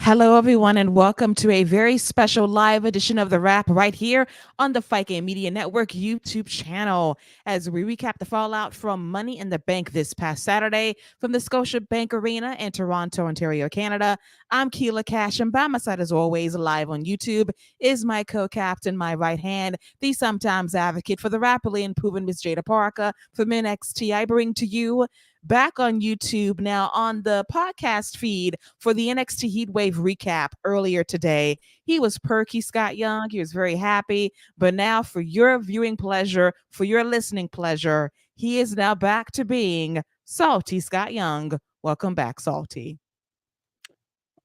Hello, everyone, and welcome to a very special live edition of The Wrap right here on the Fight Game Media Network YouTube channel as we recap the fallout from Money in the Bank this past Saturday from the Scotiabank Arena in Toronto, Ontario, Canada. I'm Keila Cash, and by my side, as always, live on YouTube, is my co-captain, my right hand, the sometimes advocate for the rapidly improving Miss Jada Parker from NXT. I bring to you back on YouTube now on the podcast feed for the NXT Heatwave recap earlier today. He was perky, Scott Young. He was very happy. But now, for your viewing pleasure, for your listening pleasure, he is now back to being Salty Scott Young. Welcome back, Salty.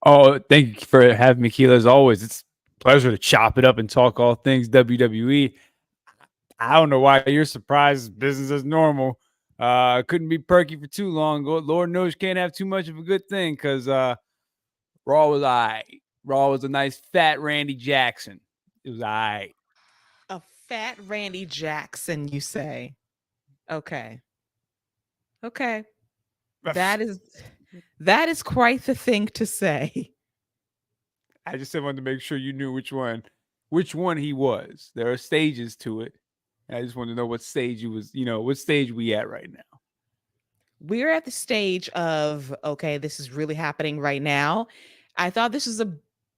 Oh, thank you for having me, Keila. As always, it's a pleasure to chop it up and talk all things WWE. I don't know why you're surprised. Business as normal. Couldn't be perky for too long. Lord knows you can't have too much of a good thing because Raw was all right. Raw was a nice fat Randy Jackson. It was all right. A fat Randy Jackson, you say? Okay. Okay. That is quite the thing to say. I just wanted to make sure you knew which one he was. There are stages to it. And I just wanted to know what stage what stage we at right now. We're at the stage of, okay, this is really happening right now. I thought this was a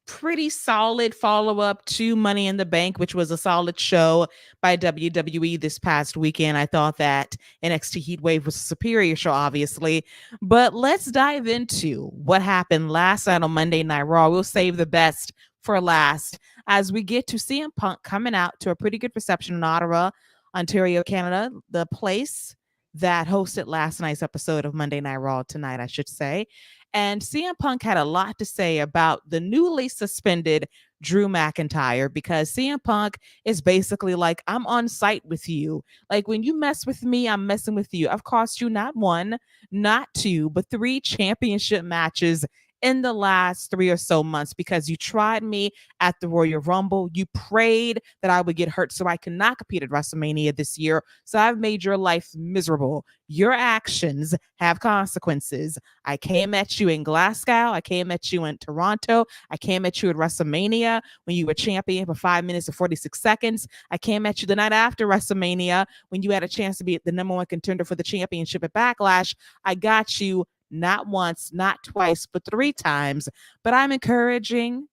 pretty solid follow-up to Money in the Bank, which was a solid show by WWE this past weekend. I thought that NXT Heatwave was a superior show, obviously. But let's dive into what happened last night on Monday Night Raw. We'll save the best for last as we get to CM Punk coming out to a pretty good reception in Ottawa, Ontario, Canada, the place that hosted last night's episode of Monday Night Raw tonight, I should say. And CM Punk had a lot to say about the newly suspended Drew McIntyre because CM Punk is basically like, I'm on site with you. Like, when you mess with me, I'm messing with you. I've cost you not one, not two, but three championship matches in the last 3 or so months because you tried me at the Royal Rumble. You prayed that I would get hurt so I could not compete at WrestleMania this year. So I've made your life miserable. Your actions have consequences. I came at you in Glasgow. I came at you in Toronto. I came at you at WrestleMania when you were champion for 5 minutes and 46 seconds. I came at you the night after WrestleMania when you had a chance to be the number one contender for the championship at Backlash. I got you not once, not twice, but 3 times. But I'm encouraging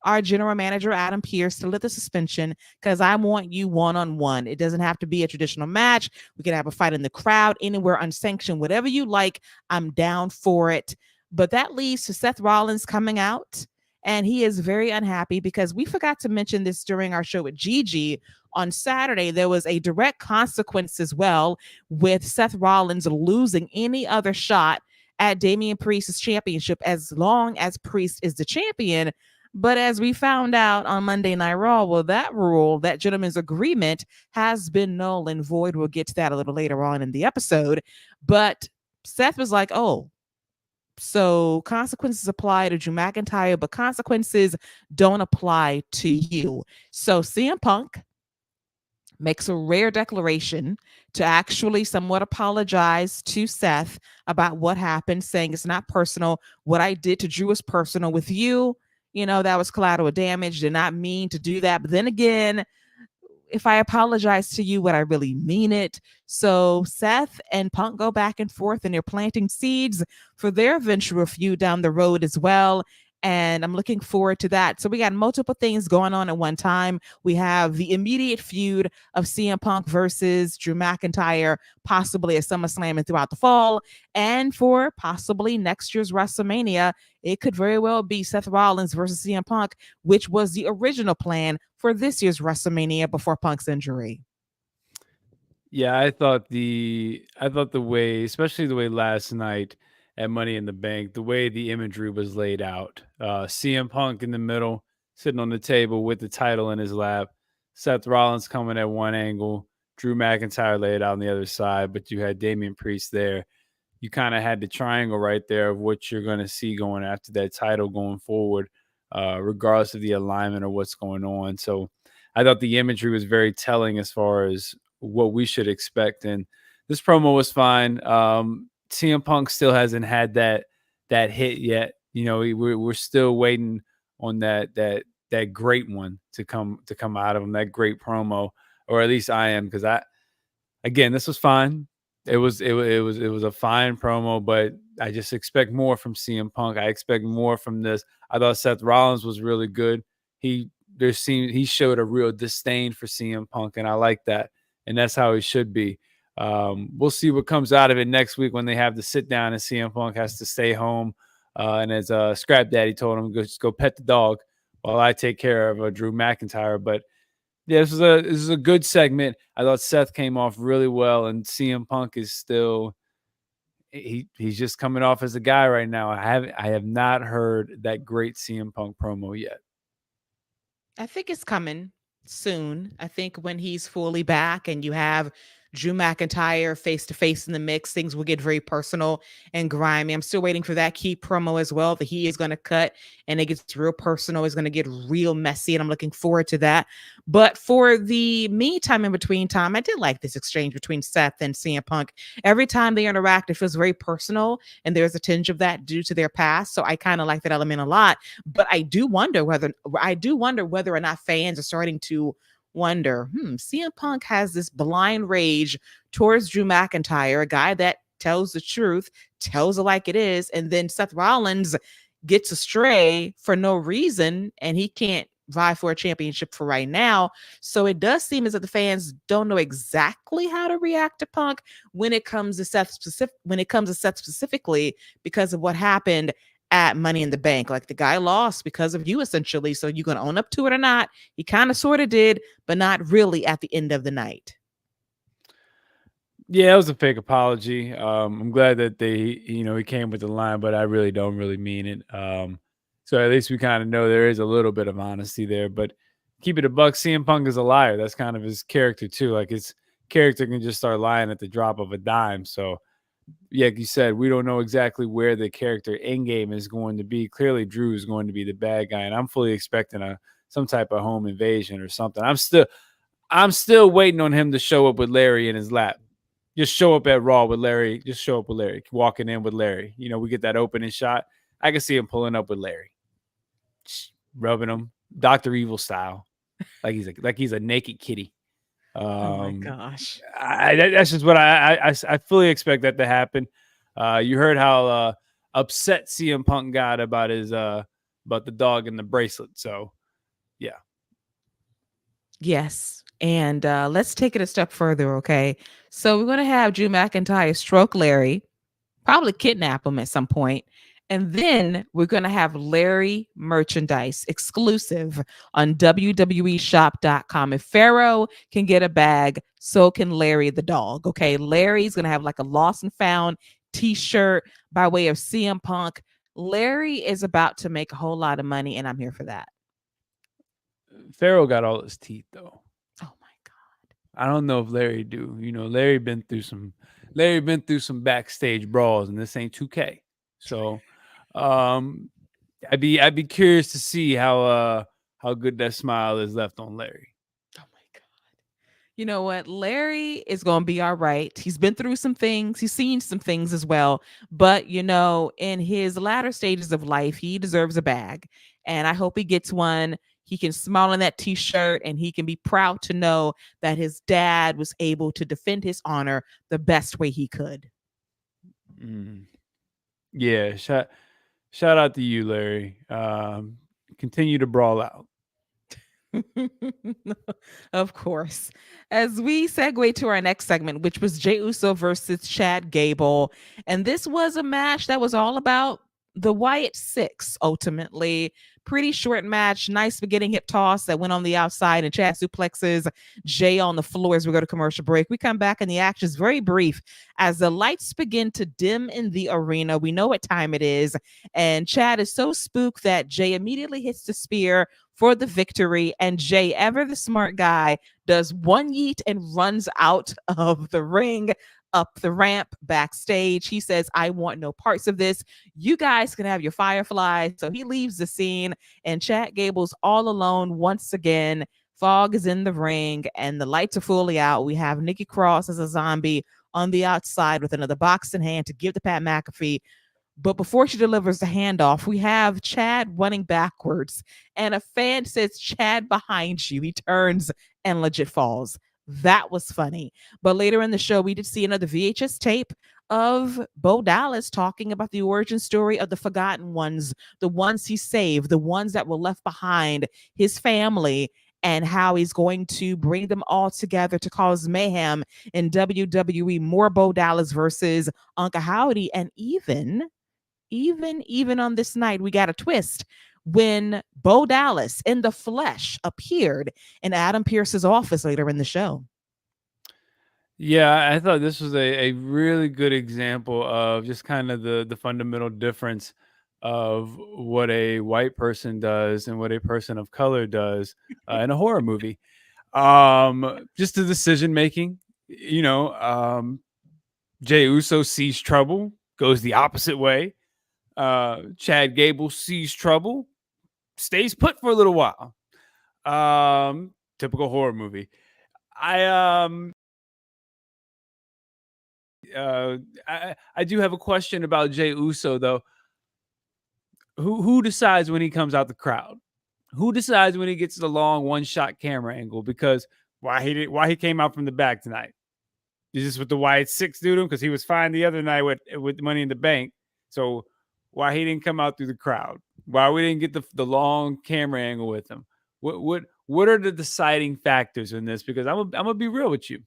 our general manager, Adam Pearce, to lift the suspension because I want you one-on-one. It doesn't have to be a traditional match. We can have a fight in the crowd, anywhere unsanctioned, whatever you like. I'm down for it. But that leads to Seth Rollins coming out, and he is very unhappy because we forgot to mention this during our show with Gigi. On Saturday, there was a direct consequence as well with Seth Rollins losing any other shot at Damian Priest's championship as long as Priest is the champion. But as we found out on Monday Night Raw, well, that rule, that gentleman's agreement, has been null and void. We'll get to that a little later on in the episode. But Seth was like, oh, so consequences apply to Drew McIntyre, but consequences don't apply to you. So CM Punk makes a rare declaration to actually somewhat apologize to Seth about what happened, saying it's not personal. What I did to Drew is personal. With you, that was collateral damage. Did not mean to do that. But then again, if I apologize to you, would I really mean it? So Seth and Punk go back and forth, and they're planting seeds for their eventual feud down the road as well. And I'm looking forward to that. So we got multiple things going on at one time. We have the immediate feud of CM Punk versus Drew McIntyre, possibly at SummerSlam and throughout the fall. And for possibly next year's WrestleMania, it could very well be Seth Rollins versus CM Punk, which was the original plan for this year's WrestleMania before Punk's injury. Yeah, I thought the way, especially the way last night at Money in the Bank, the way the imagery was laid out. CM Punk in the middle, sitting on the table with the title in his lap. Seth Rollins coming at one angle. Drew McIntyre laid out on the other side, but you had Damian Priest there. You kind of had the triangle right there of what you're going to see going after that title going forward, regardless of the alignment or what's going on. So I thought the imagery was very telling as far as what we should expect. And this promo was fine. CM Punk still hasn't had that hit yet. we're still waiting on that great one to come out of him, that great promo, or at least I am, because again, this was fine. It was a fine promo, but I just expect more from CM Punk. I expect more from this. I thought Seth Rollins was really good. He showed a real disdain for CM Punk, and I like that. And that's how he should be. We'll see what comes out of it next week when they have to sit down and CM Punk has to stay home. And as Scrap Daddy told him, just go pet the dog while I take care of Drew McIntyre. But yeah, this is a good segment. I thought Seth came off really well, and CM Punk is still he's just coming off as a guy right now. I have not heard that great CM Punk promo yet. I think it's coming soon. I think when he's fully back and you have Drew McIntyre face to face in the mix, things will get very personal and grimy. I'm still waiting for that key promo as well that he is going to cut, and it gets real personal. It's going to get real messy, and I'm looking forward to that. But for the meantime, in between time, I did like this exchange between Seth and CM Punk. Every time they interact, it feels very personal, and there's a tinge of that due to their past. So I kind of like that element a lot. But I do wonder whether or not fans are starting to wonder, CM Punk has this blind rage towards Drew McIntyre, a guy that tells the truth, tells it like it is, and then Seth Rollins gets astray for no reason, and he can't vie for a championship for right now. So it does seem as if the fans don't know exactly how to react to Punk when it comes to Seth specifically because of what happened at Money in the Bank. Like, the guy lost because of you, essentially. So you gonna own up to it or not? He kind of sort of did, but not really at the end of the night. Yeah, it was a fake apology. I'm glad that he came with the line, but I really don't really mean it. So at least we kind of know there is a little bit of honesty there. But keep it a buck, CM Punk is a liar. That's kind of his character too. Like, his character can just start lying at the drop of a dime. So yeah, like you said, we don't know exactly where the character end game is going to be. Clearly, Drew is going to be the bad guy, and I'm fully expecting some type of home invasion or something. I'm still waiting on him to show up with Larry in his lap. Just show up at Raw with Larry. Just show up with Larry, walking in with Larry. We get that opening shot. I can see him pulling up with Larry, just rubbing him, Dr. Evil style, like he's a naked kitty. Oh my gosh. That's just what I fully expect that to happen. You heard how upset CM Punk got about about the dog and the bracelet. So yeah. Yes. And let's take it a step further, okay? So we're going to have Drew McIntyre stroke Larry, probably kidnap him at some point. And then we're going to have Larry merchandise exclusive on WWEshop.com. If Pharaoh can get a bag, so can Larry the dog. Okay. Larry's going to have like a lost and found t-shirt by way of CM Punk. Larry is about to make a whole lot of money, and I'm here for that. Pharaoh got all his teeth though. Oh my God. I don't know if Larry do. Larry been through some backstage brawls, and this ain't 2K. So I'd be curious to see how good that smile is left on Larry. Oh my God. You know what? Larry is going to be all right. He's been through some things. He's seen some things as well. But, in his latter stages of life, he deserves a bag. And I hope he gets one. He can smile in that t-shirt, and he can be proud to know that his dad was able to defend his honor the best way he could. Yeah. Shout out to you, Larry. Continue to brawl out. Of course. As we segue to our next segment, which was Jey Uso versus Chad Gable. And this was a match that was all about the Wyatt Six, ultimately. Pretty short match, nice beginning hip toss that went on the outside, and Chad suplexes Jay on the floor as we go to commercial break. We come back, and the action is very brief as the lights begin to dim in the arena. We know what time it is, and Chad is so spooked that Jay immediately hits the spear for the victory, and Jay, ever the smart guy, does one yeet and runs out of the ring, up the ramp, backstage. He says, I want no parts of this. You guys can have your Fireflies. So he leaves the scene, and Chad Gable's all alone once again. Fog is in the ring, and the lights are fully out. We have Nikki Cross as a zombie on the outside with another box in hand to give to Pat McAfee. But before she delivers the handoff, we have Chad running backwards, and a fan says, "Chad behind you." He turns and legit falls. That was funny. But later in the show, we did see another VHS tape of Bo Dallas talking about the origin story of the forgotten ones, the ones he saved, the ones that were left behind, his family, and how he's going to bring them all together to cause mayhem in WWE. More Bo Dallas versus Uncle Howdy, and even on this night, we got a twist when Bo Dallas in the flesh appeared in Adam Pearce's office later in the show. Yeah, I thought this was a really good example of just kind of the fundamental difference of what a white person does and what a person of color does in a horror movie. Just the decision making, Jey Uso sees trouble, goes the opposite way. Chad Gable sees trouble, stays put for a little while. Typical horror movie. I uh I do have a question about Jey Uso though. Who decides when he comes out the crowd? Who decides when he gets the long one shot camera angle? Because why he came out from the back tonight? Is this with the wide six dude? Because he was fine the other night with Money in the Bank. So why he didn't come out through the crowd? Why we didn't get the long camera angle with him? What are the deciding factors in this? Because I'm gonna be real with you.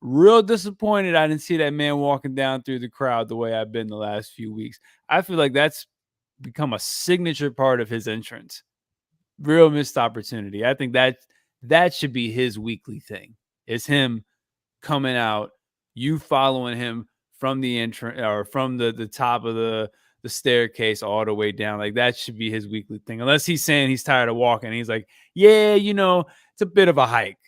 Real disappointed I didn't see that man walking down through the crowd the way I've been the last few weeks. I feel like that's become a signature part of his entrance. Real missed opportunity. I think that should be his weekly thing. Is him coming out, you following him from the entrance or from the top of the staircase all the way down. Like that should be his weekly thing. Unless he's saying he's tired of walking. He's like, yeah, it's a bit of a hike.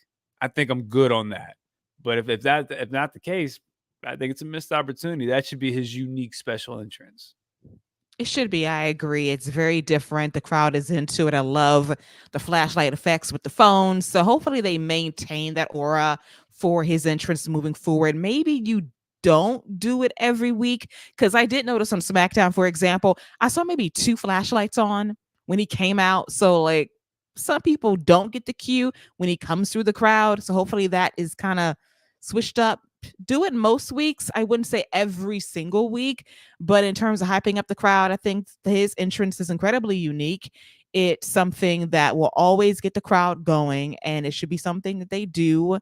I think I'm good on that. But if not the case, I think it's a missed opportunity. That should be his unique special entrance. It should be. I agree. It's very different. The crowd is into it. I love the flashlight effects with the phones. So hopefully they maintain that aura for his entrance moving forward. Maybe you don't do it every week, because I did notice on SmackDown, for example, I saw maybe two flashlights on when he came out. So like some people don't get the cue when he comes through the crowd. So hopefully that is kind of switched up. Do it most weeks. I wouldn't say every single week, but in terms of hyping up the crowd, I think his entrance is incredibly unique. It's something that will always get the crowd going, and it should be something that they do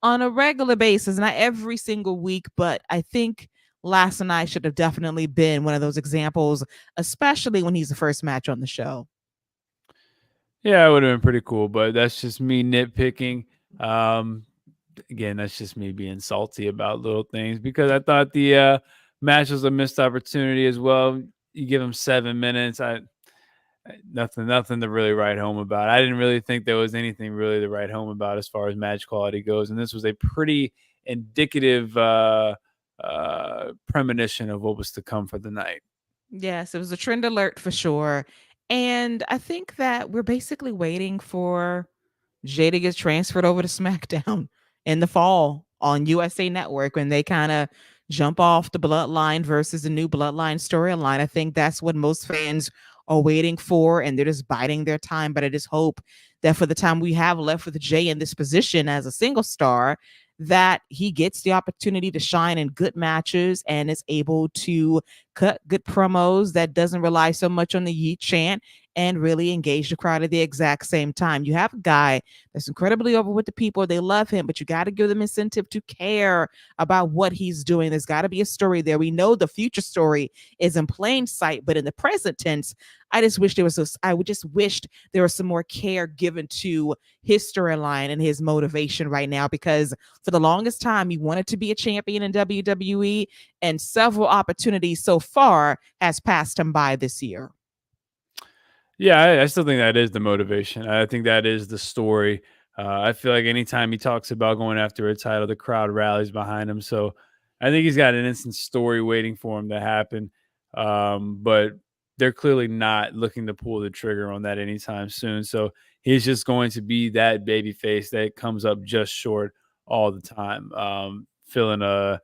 on a regular basis, not every single week. But I think last night should have definitely been one of those examples, especially when he's the first match on the show. Yeah, it would have been pretty cool, but that's just me nitpicking. Um, Again, that's just me being salty about little things because I thought the match was a missed opportunity as well. You give him 7 minutes. Nothing to really write home about. I didn't really think there was anything really to write home about as far as match quality goes, and this was a pretty indicative premonition of what was to come for the night. Yes, it was a trend alert for sure. And I think that we're basically waiting for Jay to get transferred over to SmackDown in the fall on USA Network when they kind of jump off the Bloodline versus the new Bloodline storyline. I think that's what most fans are waiting for, and they're just biding their time. But I just hope that for the time we have left with Jay in this position as a single star, that he gets the opportunity to shine in good matches and is able to cut good promos that doesn't rely so much on the yeet chant and really engage the crowd at the exact same time. You have a guy that's incredibly over with the people. They love him, but you got to give them incentive to care about what he's doing. There's got to be a story there. We know the future story is in plain sight, but in the present tense, I would just wished there was some more care given to his storyline and his motivation right now, because for the longest time he wanted to be a champion in WWE, and several opportunities so far has passed him by this year. Yeah, I still think that is the motivation. I think that is the story. I feel like anytime he talks about going after a title, the crowd rallies behind him. So I think he's got an instant story waiting for him to happen. But they're clearly not looking to pull the trigger on that anytime soon. So he's just going to be that baby face that comes up just short all the time, filling a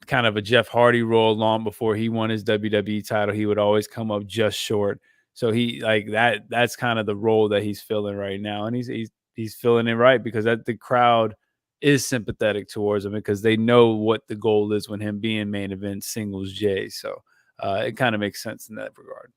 kind of a Jeff Hardy role long before he won his WWE title. He would always come up just short. So he like that's kind of the role that he's filling right now. And he's filling it right because the crowd is sympathetic towards him because they know what the goal is when him being main event singles Jey. So it kind of makes sense in that regard.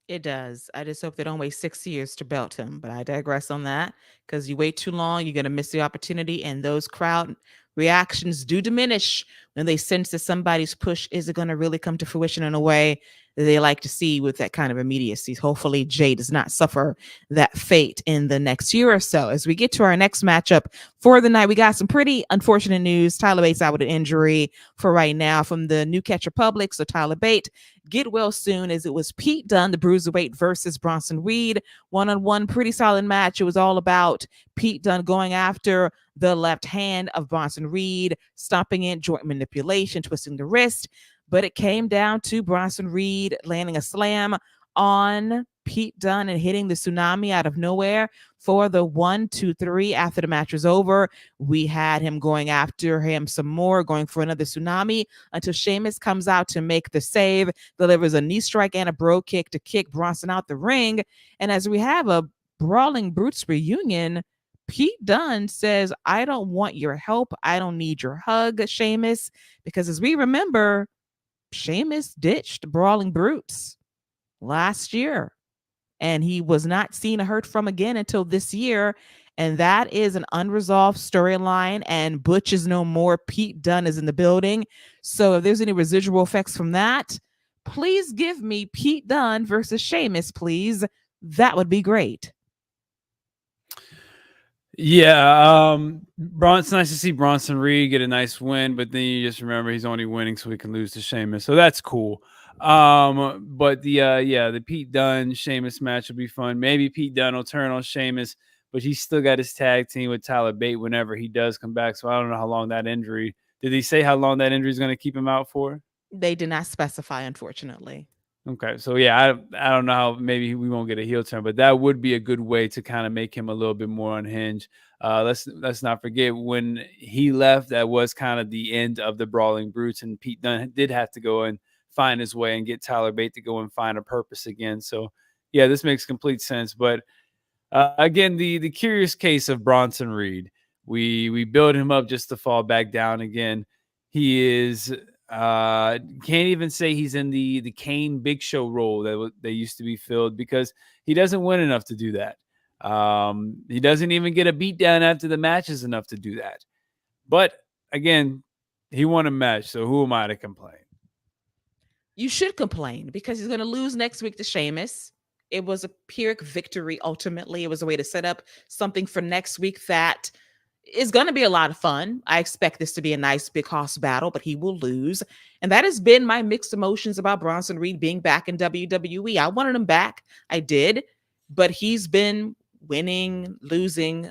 It does. I just hope they don't wait 6 years to belt him, but I digress on that because you wait too long, you're going to miss the opportunity, and those crowd reactions do diminish when they sense that somebody's push isn't going to really come to fruition in a way that they like to see with that kind of immediacy. Hopefully, Jey does not suffer that fate in the next year or so. As we get to our next matchup for the night, we got some pretty unfortunate news. Tyler Bates out with an injury for right now from the New Catch Republic. So Tyler Bate, get well soon, as it was Pete Dunne, the Bruiserweight, versus Bronson Reed. One-on-one, pretty solid match. It was all about Pete Dunne going after the left hand of Bronson Reed, stomping in, joint manipulation, twisting the wrist. But it came down to Bronson Reed landing a slam on Pete Dunne and hitting the tsunami out of nowhere for the 1, 2, 3. After the match was over, we had him going after him some more, going for another tsunami until Sheamus comes out to make the save, delivers a knee strike and a bro kick to kick Bronson out the ring. And as we have a Brawling Brutes reunion, Pete Dunne says, I don't want your help. I don't need your hug, Sheamus. Because as we remember, Sheamus ditched Brawling Brutes last year, and he was not seen or heard from again until this year. And that is an unresolved storyline, and Butch is no more. Pete Dunne is in the building. So if there's any residual effects from that, please give me Pete Dunne versus Sheamus, please. That would be great. Yeah, it's nice to see Bronson Reed get a nice win, but then you just remember he's only winning so he can lose to Sheamus, so that's cool. But the Pete Dunne Sheamus match will be fun. Maybe Pete Dunne will turn on Sheamus, but he's still got his tag team with Tyler Bate whenever he does come back. So I don't know how long that injury. Did he say how long that injury is going to keep him out for? They did not specify, unfortunately. Okay, so yeah, I don't know how maybe we won't get a heel turn, but that would be a good way to kind of make him a little bit more unhinged. Let's not forget when he left, that was kind of the end of the Brawling Brutes, and Pete Dunne did have to go and find his way and get Tyler Bate to go and find a purpose again. So yeah, this makes complete sense. But again, the curious case of Bronson Reed, we build him up just to fall back down again. He is. Can't even say he's in the Kane Big Show role that they used to be filled because he doesn't win enough to do that. He doesn't even get a beatdown after the match is enough to do that. But again, he won a match, so who am I to complain? You should complain because he's going to lose next week to Sheamus. It was a Pyrrhic victory. Ultimately, it was a way to set up something for next week that is going to be a lot of fun. I expect this to be a nice big hoss battle, but he will lose. And that has been my mixed emotions about Bronson Reed being back in WWE. I wanted him back. I did, but he's been winning, losing,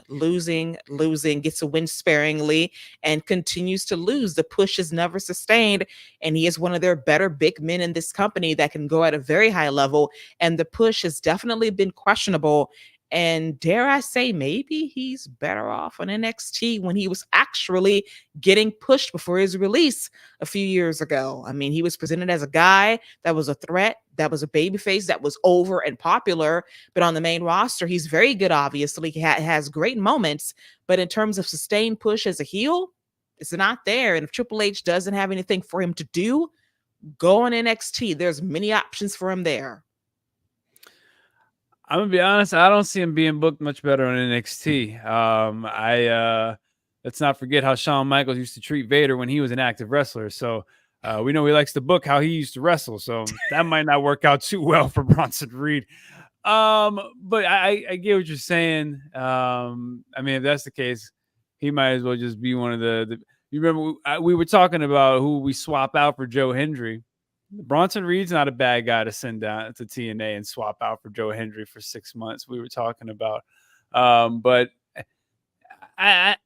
gets a win sparingly and continues to lose. The push is never sustained. And he is one of their better big men in this company that can go at a very high level. And the push has definitely been questionable. And dare I say, maybe he's better off on NXT when he was actually getting pushed before his release a few years ago. I mean, he was presented as a guy that was a threat, that was a babyface, that was over and popular. But on the main roster, he's very good, obviously. He has great moments. But in terms of sustained push as a heel, it's not there. And if Triple H doesn't have anything for him to do, go on NXT. There's many options for him there. I'm gonna be honest. I don't see him being booked much better on NXT. Let's not forget how Shawn Michaels used to treat Vader when he was an active wrestler. So we know he likes to book how he used to wrestle. So that might not work out too well for Bronson Reed. But I get what you're saying. I mean, if that's the case, he might as well just be one of the you remember we were talking about who we swap out for Joe Hendry. Bronson Reed's not a bad guy to send down to TNA and swap out for Joe Hendry for 6 months. We were talking about, but I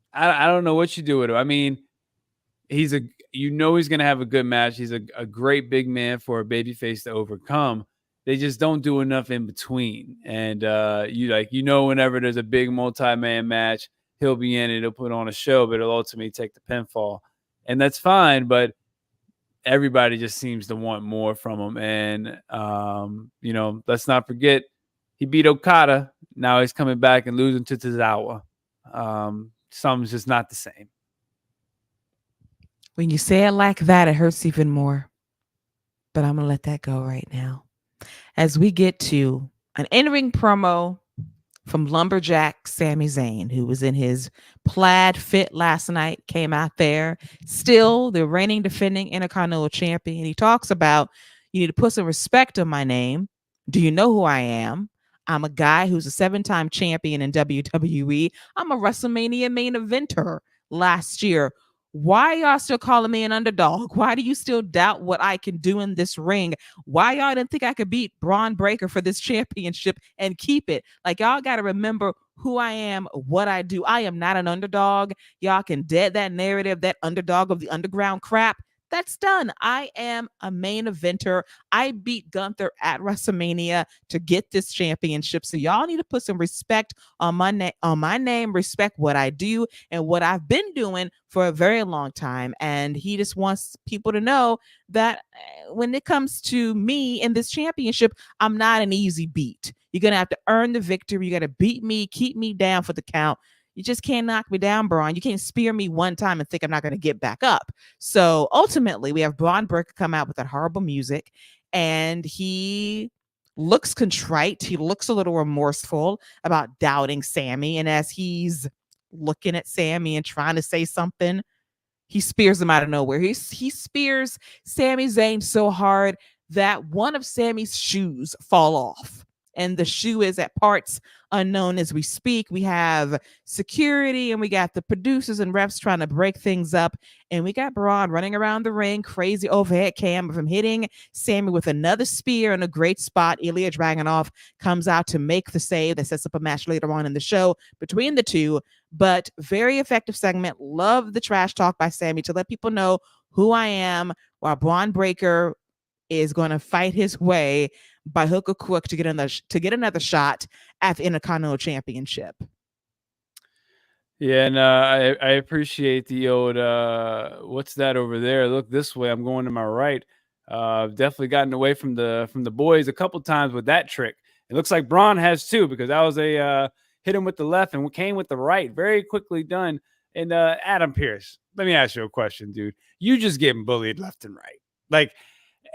don't know what you do with him. I mean, he's going to have a good match. He's a great big man for a babyface to overcome. They just don't do enough in between. And whenever there's a big multi-man match, he'll be in it. He'll put on a show, but he'll ultimately take the pinfall. and that's fine. But everybody just seems to want more from him. And, let's not forget, he beat Okada. Now he's coming back and losing to Tozawa. Something's just not the same. When you say it like that, it hurts even more. But I'm going to let that go right now. As we get to an in-ring promo from Lumberjack Sami Zayn, who was in his plaid fit last night, came out there, still the reigning defending Intercontinental Champion. He talks about, you need to put some respect on my name. Do you know who I am? I'm a guy who's a 7-time champion in WWE. I'm a WrestleMania main eventer last year. Why y'all still calling me an underdog? Why do you still doubt what I can do in this ring? Why y'all didn't think I could beat Braun Breaker for this championship and keep it? Like, y'all got to remember who I am, what I do. I am not an underdog. Y'all can dead that narrative, that underdog of the underground crap. That's done. I am a main eventer. I beat Gunther at WrestleMania to get this championship. So y'all need to put some respect on my name, respect what I do and what I've been doing for a very long time. And he just wants people to know that when it comes to me in this championship, I'm not an easy beat. You're going to have to earn the victory. You got to beat me, keep me down for the count. You just can't knock me down, Braun. You can't spear me one time and think I'm not going to get back up. So ultimately, we have Braun Breaker come out with that horrible music, and he looks contrite. He looks a little remorseful about doubting Sami. And as he's looking at Sami and trying to say something, he spears him out of nowhere. He spears Sami Zayn so hard that one of Sami's shoes fall off. And the shoe is at parts unknown as we speak. We have security and we got the producers and refs trying to break things up. And we got Braun running around the ring, crazy overhead cam of him hitting Sami with another spear in a great spot. Ilya Dragunov comes out to make the save that sets up a match later on in the show between the two. But very effective segment. Love the trash talk by Sami to let people know who I am, while Braun Breaker is going to fight his way by hook or crook to get another shot at the Intercontinental Championship. Yeah, and I appreciate the old what's that over there? Look this way. I'm going to my right. Definitely gotten away from the boys a couple times with that trick. It looks like Braun has too, because that was a hit him with the left and came with the right. Very quickly done. And Adam Pearce, let me ask you a question, dude. You just getting bullied left and right. Like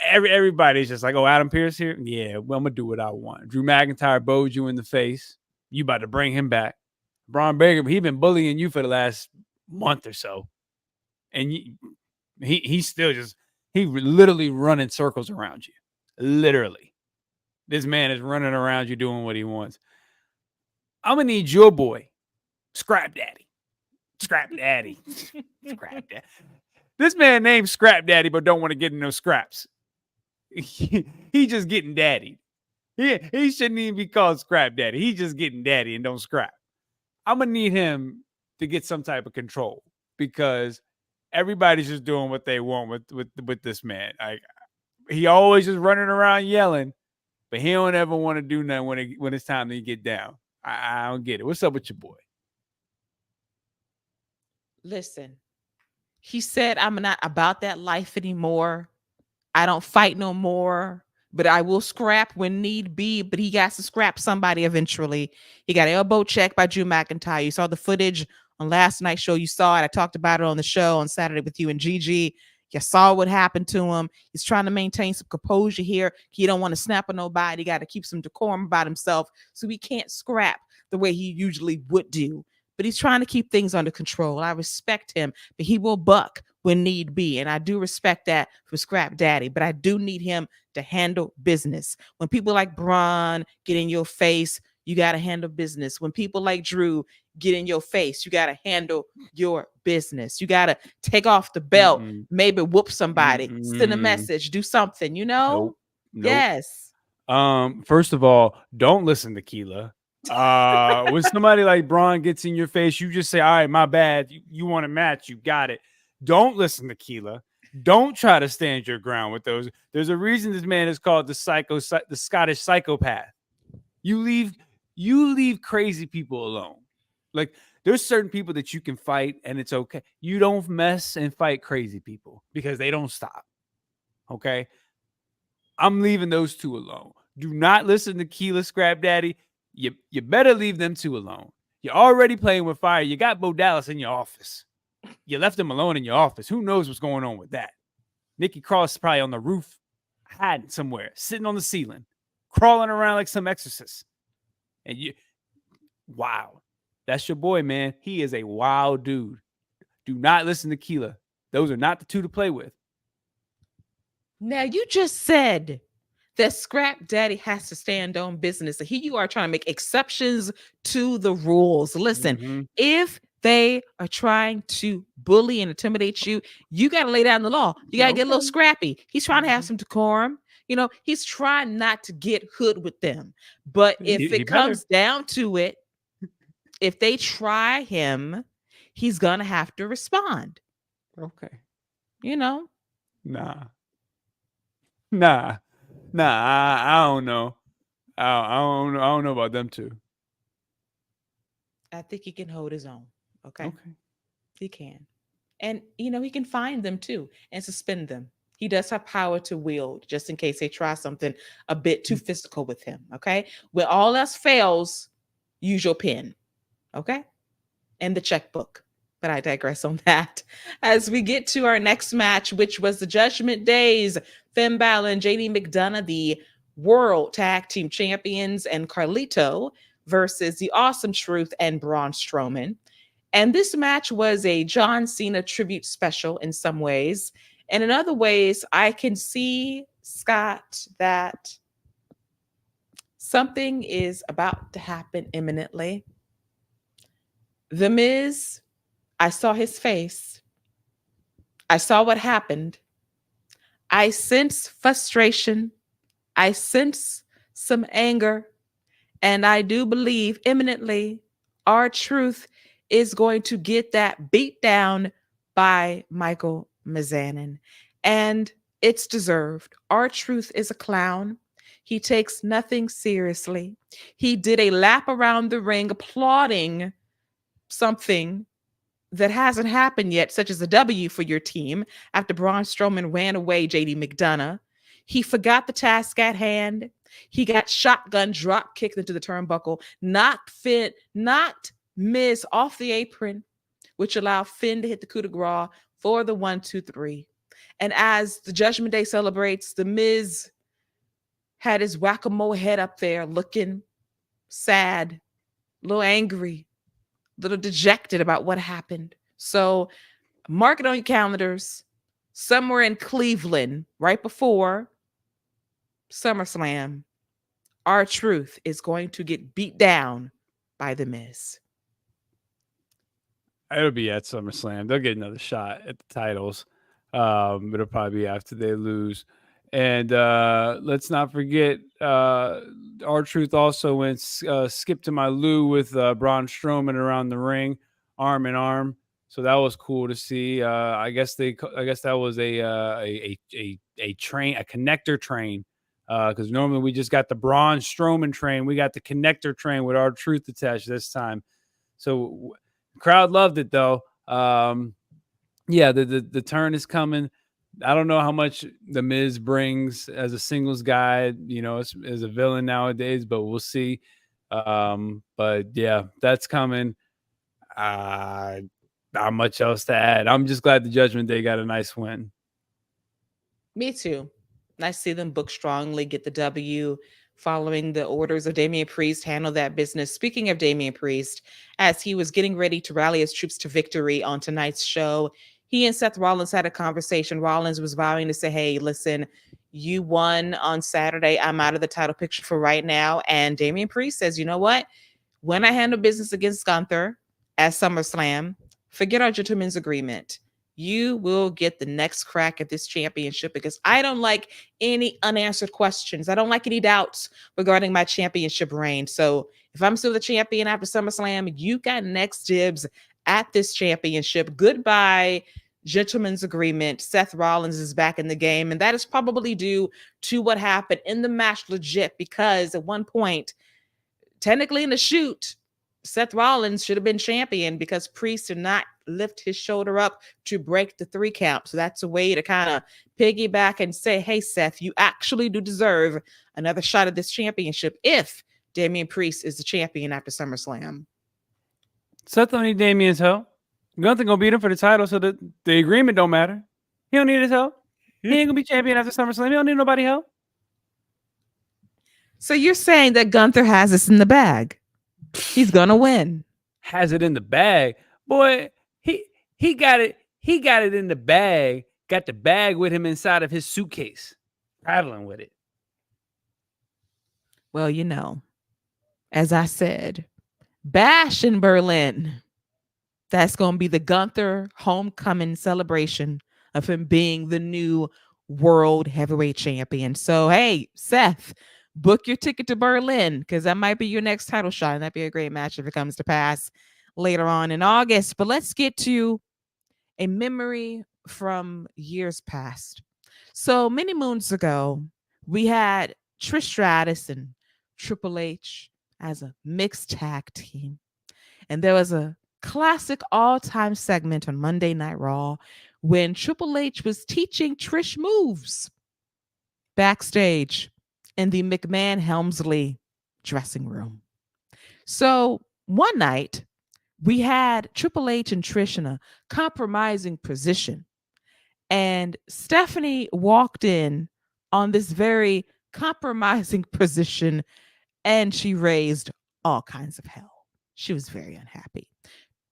everybody's just like, oh, Adam Pearce here? Yeah, well, I'm going to do what I want. Drew McIntyre bowed you in the face. You about to bring him back. Braun Breaker, he been bullying you for the last month or so. And he's still he literally running circles around you. Literally. This man is running around you doing what he wants. I'm going to need your boy, Scrap Daddy. Scrap Daddy. Scrap Daddy. This man named Scrap Daddy, but don't want to get in no scraps. He just getting daddy. He shouldn't even be called Scrap Daddy. He just getting daddy and don't scrap. I'm going to need him to get some type of control, because everybody's just doing what they want with this man. He always just running around yelling, but he don't ever want to do nothing when it's time to get down. I don't get it. What's up with your boy? Listen, he said, I'm not about that life anymore. I don't fight no more, but I will scrap when need be. But he got to scrap somebody eventually. He got elbow checked by Drew McIntyre. You saw the footage on last night's show. You saw it. I talked about it on the show on Saturday with you and Gigi. You saw what happened to him. He's trying to maintain some composure here. He don't want to snap at nobody. He got to keep some decorum about himself, so he can't scrap the way he usually would do. But he's trying to keep things under control. I respect him, but he will buck when need be. And I do respect that for Scrap Daddy, but I do need him to handle business. When people like Braun get in your face, you got to handle business. When people like Drew get in your face, you got to handle your business. You got to take off the belt, maybe whoop somebody, send a message, do something, Nope. Yes. First of all, don't listen to Keila. When somebody like Braun gets in your face, you just say, all right, my bad. You want a match, you got it. Don't listen to Keila. Don't try to stand your ground with those. There's a reason this man is called the Scottish psychopath. You leave crazy people alone. Like, There's certain people that you can fight and it's okay. You don't mess and fight crazy people because they don't stop. Okay. I'm leaving those two alone. Do not listen to Keila Scrap Daddy. You better leave them two alone. You're already playing with fire. You got Bo Dallas in your office. You left him alone in your office. Who knows what's going on with that? Nikki Cross is probably on the roof, hiding somewhere, sitting on the ceiling, crawling around like some exorcist. And wow. That's your boy, man. He is a wild dude. Do not listen to Keila. Those are not the two to play with. Now, you just said that Scrap Daddy has to stand on business. And here you are trying to make exceptions to the rules. Listen, if they are trying to bully and intimidate you, you got to lay down the law. You got to get a little scrappy. He's trying to have some decorum. He's trying not to get hood with them. But if it comes down to it, if they try him, he's going to have to respond. Okay. Nah. I don't know. I don't know about them two. I think he can hold his own. Okay. He can. And, he can find them too and suspend them. He does have power to wield just in case they try something a bit too physical with him. Okay. When all else fails, use your pen. Okay. And the checkbook. But I digress on that. As we get to our next match, which was the Judgment Days, Finn Balor and JD McDonagh, the World Tag Team Champions, and Carlito versus the Awesome Truth and Braun Strowman. And this match was a John Cena tribute special in some ways. And in other ways, I can see, Scott, that something is about to happen imminently. The Miz, I saw his face. I saw what happened. I sense frustration. I sense some anger. And I do believe imminently R-Truth is going to get that beat down by Michael Mizanin. And it's deserved. R-Truth is a clown. He takes nothing seriously. He did a lap around the ring applauding something that hasn't happened yet, such as a W for your team after Braun Strowman ran away JD McDonagh. He forgot the task at hand. He got shotgun drop kicked into the turnbuckle, knocked Miz off the apron, which allowed Finn to hit the coup de grace for the 1, 2, 3. And as the Judgment Day celebrates, the Miz had his whack-a-mole head up there looking sad, a little angry, a little dejected about what happened. So mark it on your calendars. Somewhere in Cleveland, right before SummerSlam, R-Truth is going to get beat down by The Miz. It'll be at SummerSlam. They'll get another shot at the titles. It'll probably be after they lose. And let's not forget, R-Truth also went skip to my Lou with Braun Strowman around the ring, arm in arm. So that was cool to see. I guess that was a train, a connector train. Because normally we just got the Braun Strowman train. We got the connector train with R-Truth attached this time. So crowd loved it though. Yeah, the turn is coming. I don't know how much The Miz brings as a singles guy, as a villain nowadays, but we'll see. But yeah, that's coming. Not much else to add. I'm just glad the Judgment Day got a nice win. Me too. Nice to see them book strongly, get the W, following the orders of Damian Priest, handle that business. Speaking of Damian Priest, as he was getting ready to rally his troops to victory on tonight's show, he and Seth Rollins had a conversation. Rollins was vowing to say, hey, listen, you won on Saturday. I'm out of the title picture for right now. And Damian Priest says, you know what? When I handle business against Gunther at SummerSlam, forget our gentleman's agreement. You will get the next crack at this championship because I don't like any unanswered questions. I don't like any doubts regarding my championship reign. So if I'm still the champion after SummerSlam, you got next dibs at this championship. Goodbye, gentleman's agreement. Seth Rollins is back in the game. And that is probably due to what happened in the match legit, because at one point, technically in the shoot, Seth Rollins should have been champion because Priest did not lift his shoulder up to break the 3 count. So that's a way to kind of piggyback and say, hey, Seth, you actually do deserve another shot at this championship if Damian Priest is the champion after SummerSlam. Seth don't need Damian's help. Gunther gonna beat him for the title, so the agreement don't matter. He don't need his help. He ain't gonna be champion after SummerSlam. He don't need nobody help. So you're saying that Gunther has this in the bag? He's gonna win. Has it in the bag, boy. He got it. He got it in the bag. Got the bag with him inside of his suitcase, traveling with it. Well, you know, as I said, Bash in Berlin. That's going to be the Gunther homecoming celebration of him being the new world heavyweight champion. So, hey, Seth, book your ticket to Berlin because that might be your next title shot. And that'd be a great match if it comes to pass later on in August. But let's get to a memory from years past. So many moons ago, we had Trish Stratus and Triple H as a mixed tag team. And there was a classic all-time segment on Monday Night Raw when Triple H was teaching Trish moves backstage in the McMahon Helmsley dressing room. So one night, we had Triple H and Trish in a compromising position. And Stephanie walked in on this very compromising position and she raised all kinds of hell. She was very unhappy.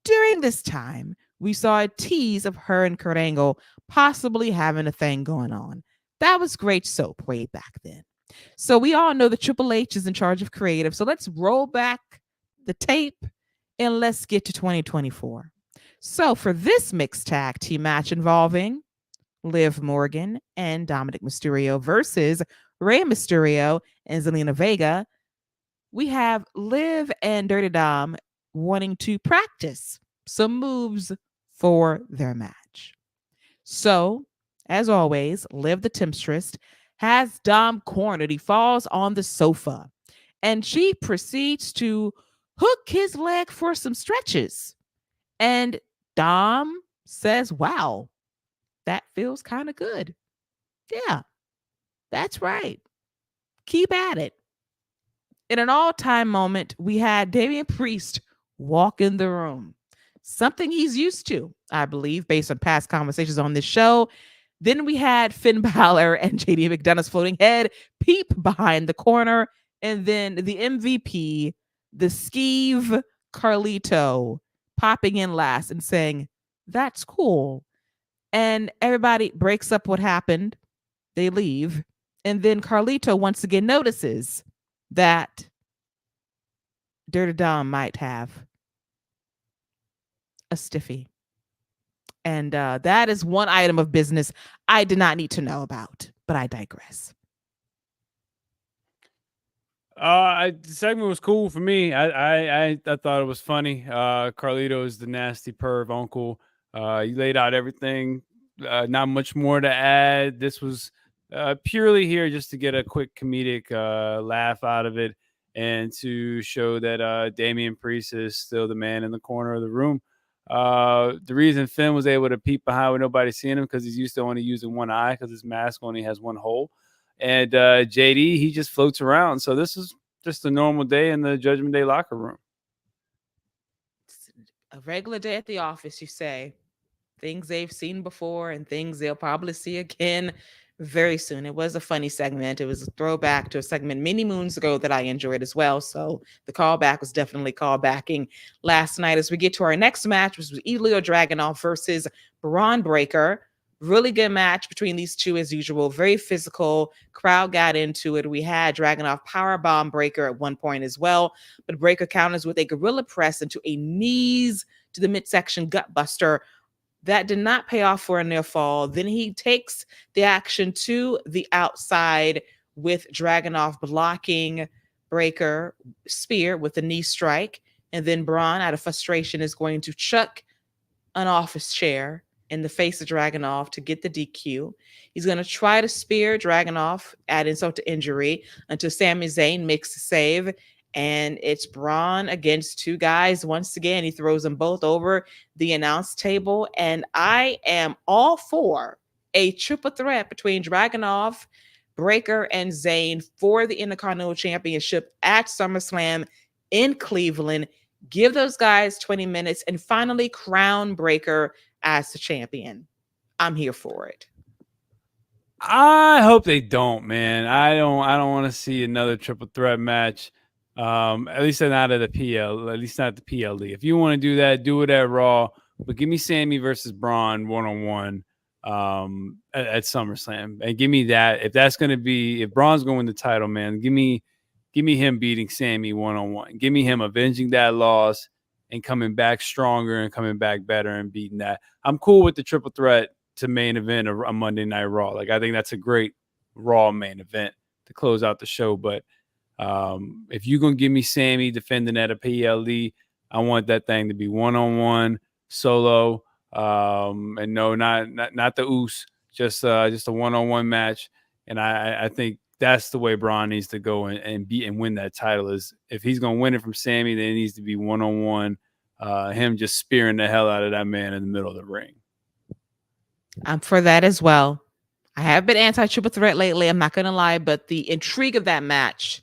During this time, we saw a tease of her and Kurt Angle possibly having a thing going on. That was great soap way back then. So we all know that Triple H is in charge of creative. So let's roll back the tape and let's get to 2024. So for this mixed tag team match involving Liv Morgan and Dominik Mysterio versus Rey Mysterio and Zelina Vega, we have Liv and Dirty Dom wanting to practice some moves for their match. So, as always, Liv the Temptress has Dom cornered. He falls on the sofa and she proceeds to hook his leg for some stretches. And Dom says, wow, that feels kind of good. Yeah, that's right. Keep at it. In an all-time moment, we had Damian Priest walk in the room. Something he's used to, I believe, based on past conversations on this show. Then we had Finn Balor and JD McDonagh's floating head peep behind the corner. And then the MVP, the skeeve Carlito, popping in last and saying, that's cool. And everybody breaks up what happened. They leave. And then Carlito once again notices that Dirty Dom might have a stiffy. And that is one item of business I did not need to know about, but I digress. The segment was cool for me. I thought it was funny. Carlito is the nasty perv uncle. You laid out everything. Not much more to add. This was purely here just to get a quick comedic laugh out of it and to show that Damian Priest is still the man in the corner of the room. The reason Finn was able to peep behind with nobody seeing him because he's used to only using one eye because his mask only has one hole. And JD, he just floats around. So this is just a normal day in the Judgment Day locker room. It's a regular day at the office, you say. Things they've seen before and things they'll probably see again very soon. It was a funny segment. It was a throwback to a segment many moons ago that I enjoyed as well. So the callback was definitely callbacking last night. As we get to our next match, which was Ilya Dragunov versus Braun Breaker. Really good match between these two as usual. Very physical. Crowd got into it. We had Dragunov powerbomb Breaker at one point as well. But Breaker counters with a gorilla press into a knees to the midsection gutbuster. That did not pay off for a near fall. Then he takes the action to the outside with Dragunov blocking Breaker spear with a knee strike. And then Braun, out of frustration, is going to chuck an office chair in the face of Dragunov to get the DQ. He's going to try to spear Dragunov, add insult to injury, until Sami Zayn makes the save. And it's Braun against two guys. Once again, he throws them both over the announce table. And I am all for a triple threat between Dragunov, Breaker, and Zayn for the Intercontinental Championship at SummerSlam in Cleveland. Give those guys 20 minutes and finally crown Breaker as the champion. I'm here for it. I hope they don't, man. I don't want to see another triple threat match. At least not at the PL, at least not the PLE. If you want to do that, do it at Raw. But give me Sammy versus Braun 1-on-1 at SummerSlam, and give me that. If that's going to be, if Braun's going to win the title, man, give me him beating Sammy 1-on-1. Give me him avenging that loss and coming back stronger and coming back better and beating that. I'm cool with the triple threat to main event a Monday Night Raw. Like, I think that's a great Raw main event to close out the show. But if you're going to give me Sammy defending at a PLE, I want that thing to be 1-on-1 solo. And no, not the Oos, just a 1-on-1 match. And I think that's the way Braun needs to go and beat and win that title. Is if he's going to win it from Sammy, then it needs to be 1-on-1. Him just spearing the hell out of that man in the middle of the ring. I'm for that as well. I have been anti-triple threat lately, I'm not going to lie, but the intrigue of that match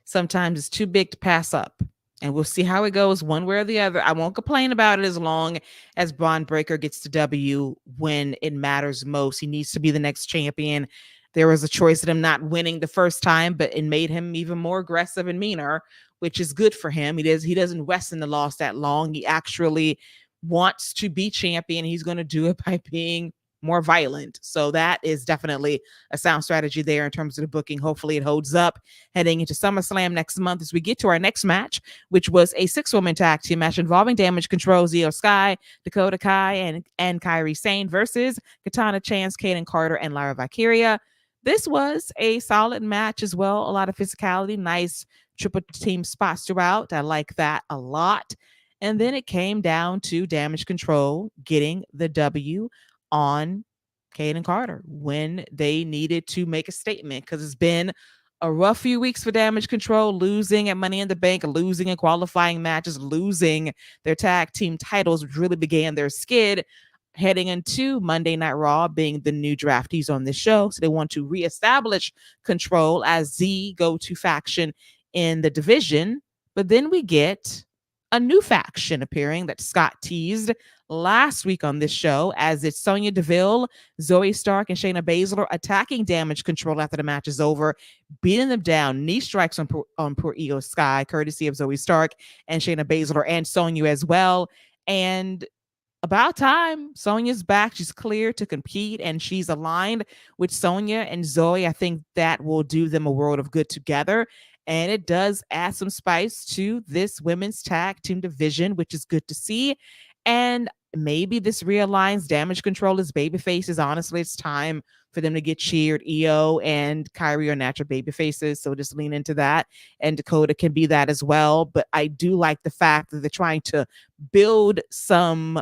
sometimes is too big to pass up. And we'll see how it goes one way or the other. I won't complain about it as long as Braun Breaker gets the W when it matters most. He needs to be the next champion. There was a choice of him not winning the first time, but it made him even more aggressive and meaner, which is good for him. He doesn't rest in the loss that long. He actually wants to be champion. He's going to do it by being more violent. So that is definitely a sound strategy there in terms of the booking. Hopefully it holds up heading into SummerSlam next month as we get to our next match, which was a 6-woman tag team match involving Damage CTRL, Io Sky, Dakota Kai, and Kairi Sane versus Katana Chance, Kayden Carter, and Lyra Valkyria. This was a solid match as well. A lot of physicality, nice triple team spots throughout. I like that a lot. And then it came down to Damage CTRL getting the W on Kayden Carter when they needed to make a statement, because it's been a rough few weeks for Damage CTRL, losing at Money in the Bank, losing in qualifying matches, losing their tag team titles, which really began their skid heading into Monday Night Raw, being the new draftees on this show. So they want to reestablish control as the go-to faction in the division. But then we get a new faction appearing that Scott teased last week on this show, as it's Sonya Deville, Zoe Stark, and Shayna Baszler attacking Damage CTRL after the match is over, beating them down. Knee strikes on poor Io Sky, courtesy of Zoe Stark and Shayna Baszler and Sonya as well. And about time, Sonya's back. She's clear to compete, and she's aligned with Sonya and Zoe. I think that will do them a world of good together. And it does add some spice to this women's tag team division, which is good to see. And maybe this realigns Damage CTRL as baby faces. Honestly, it's time for them to get cheered. Io and Kairi are natural baby faces, so just lean into that. And Dakota can be that as well. But I do like the fact that they're trying to build some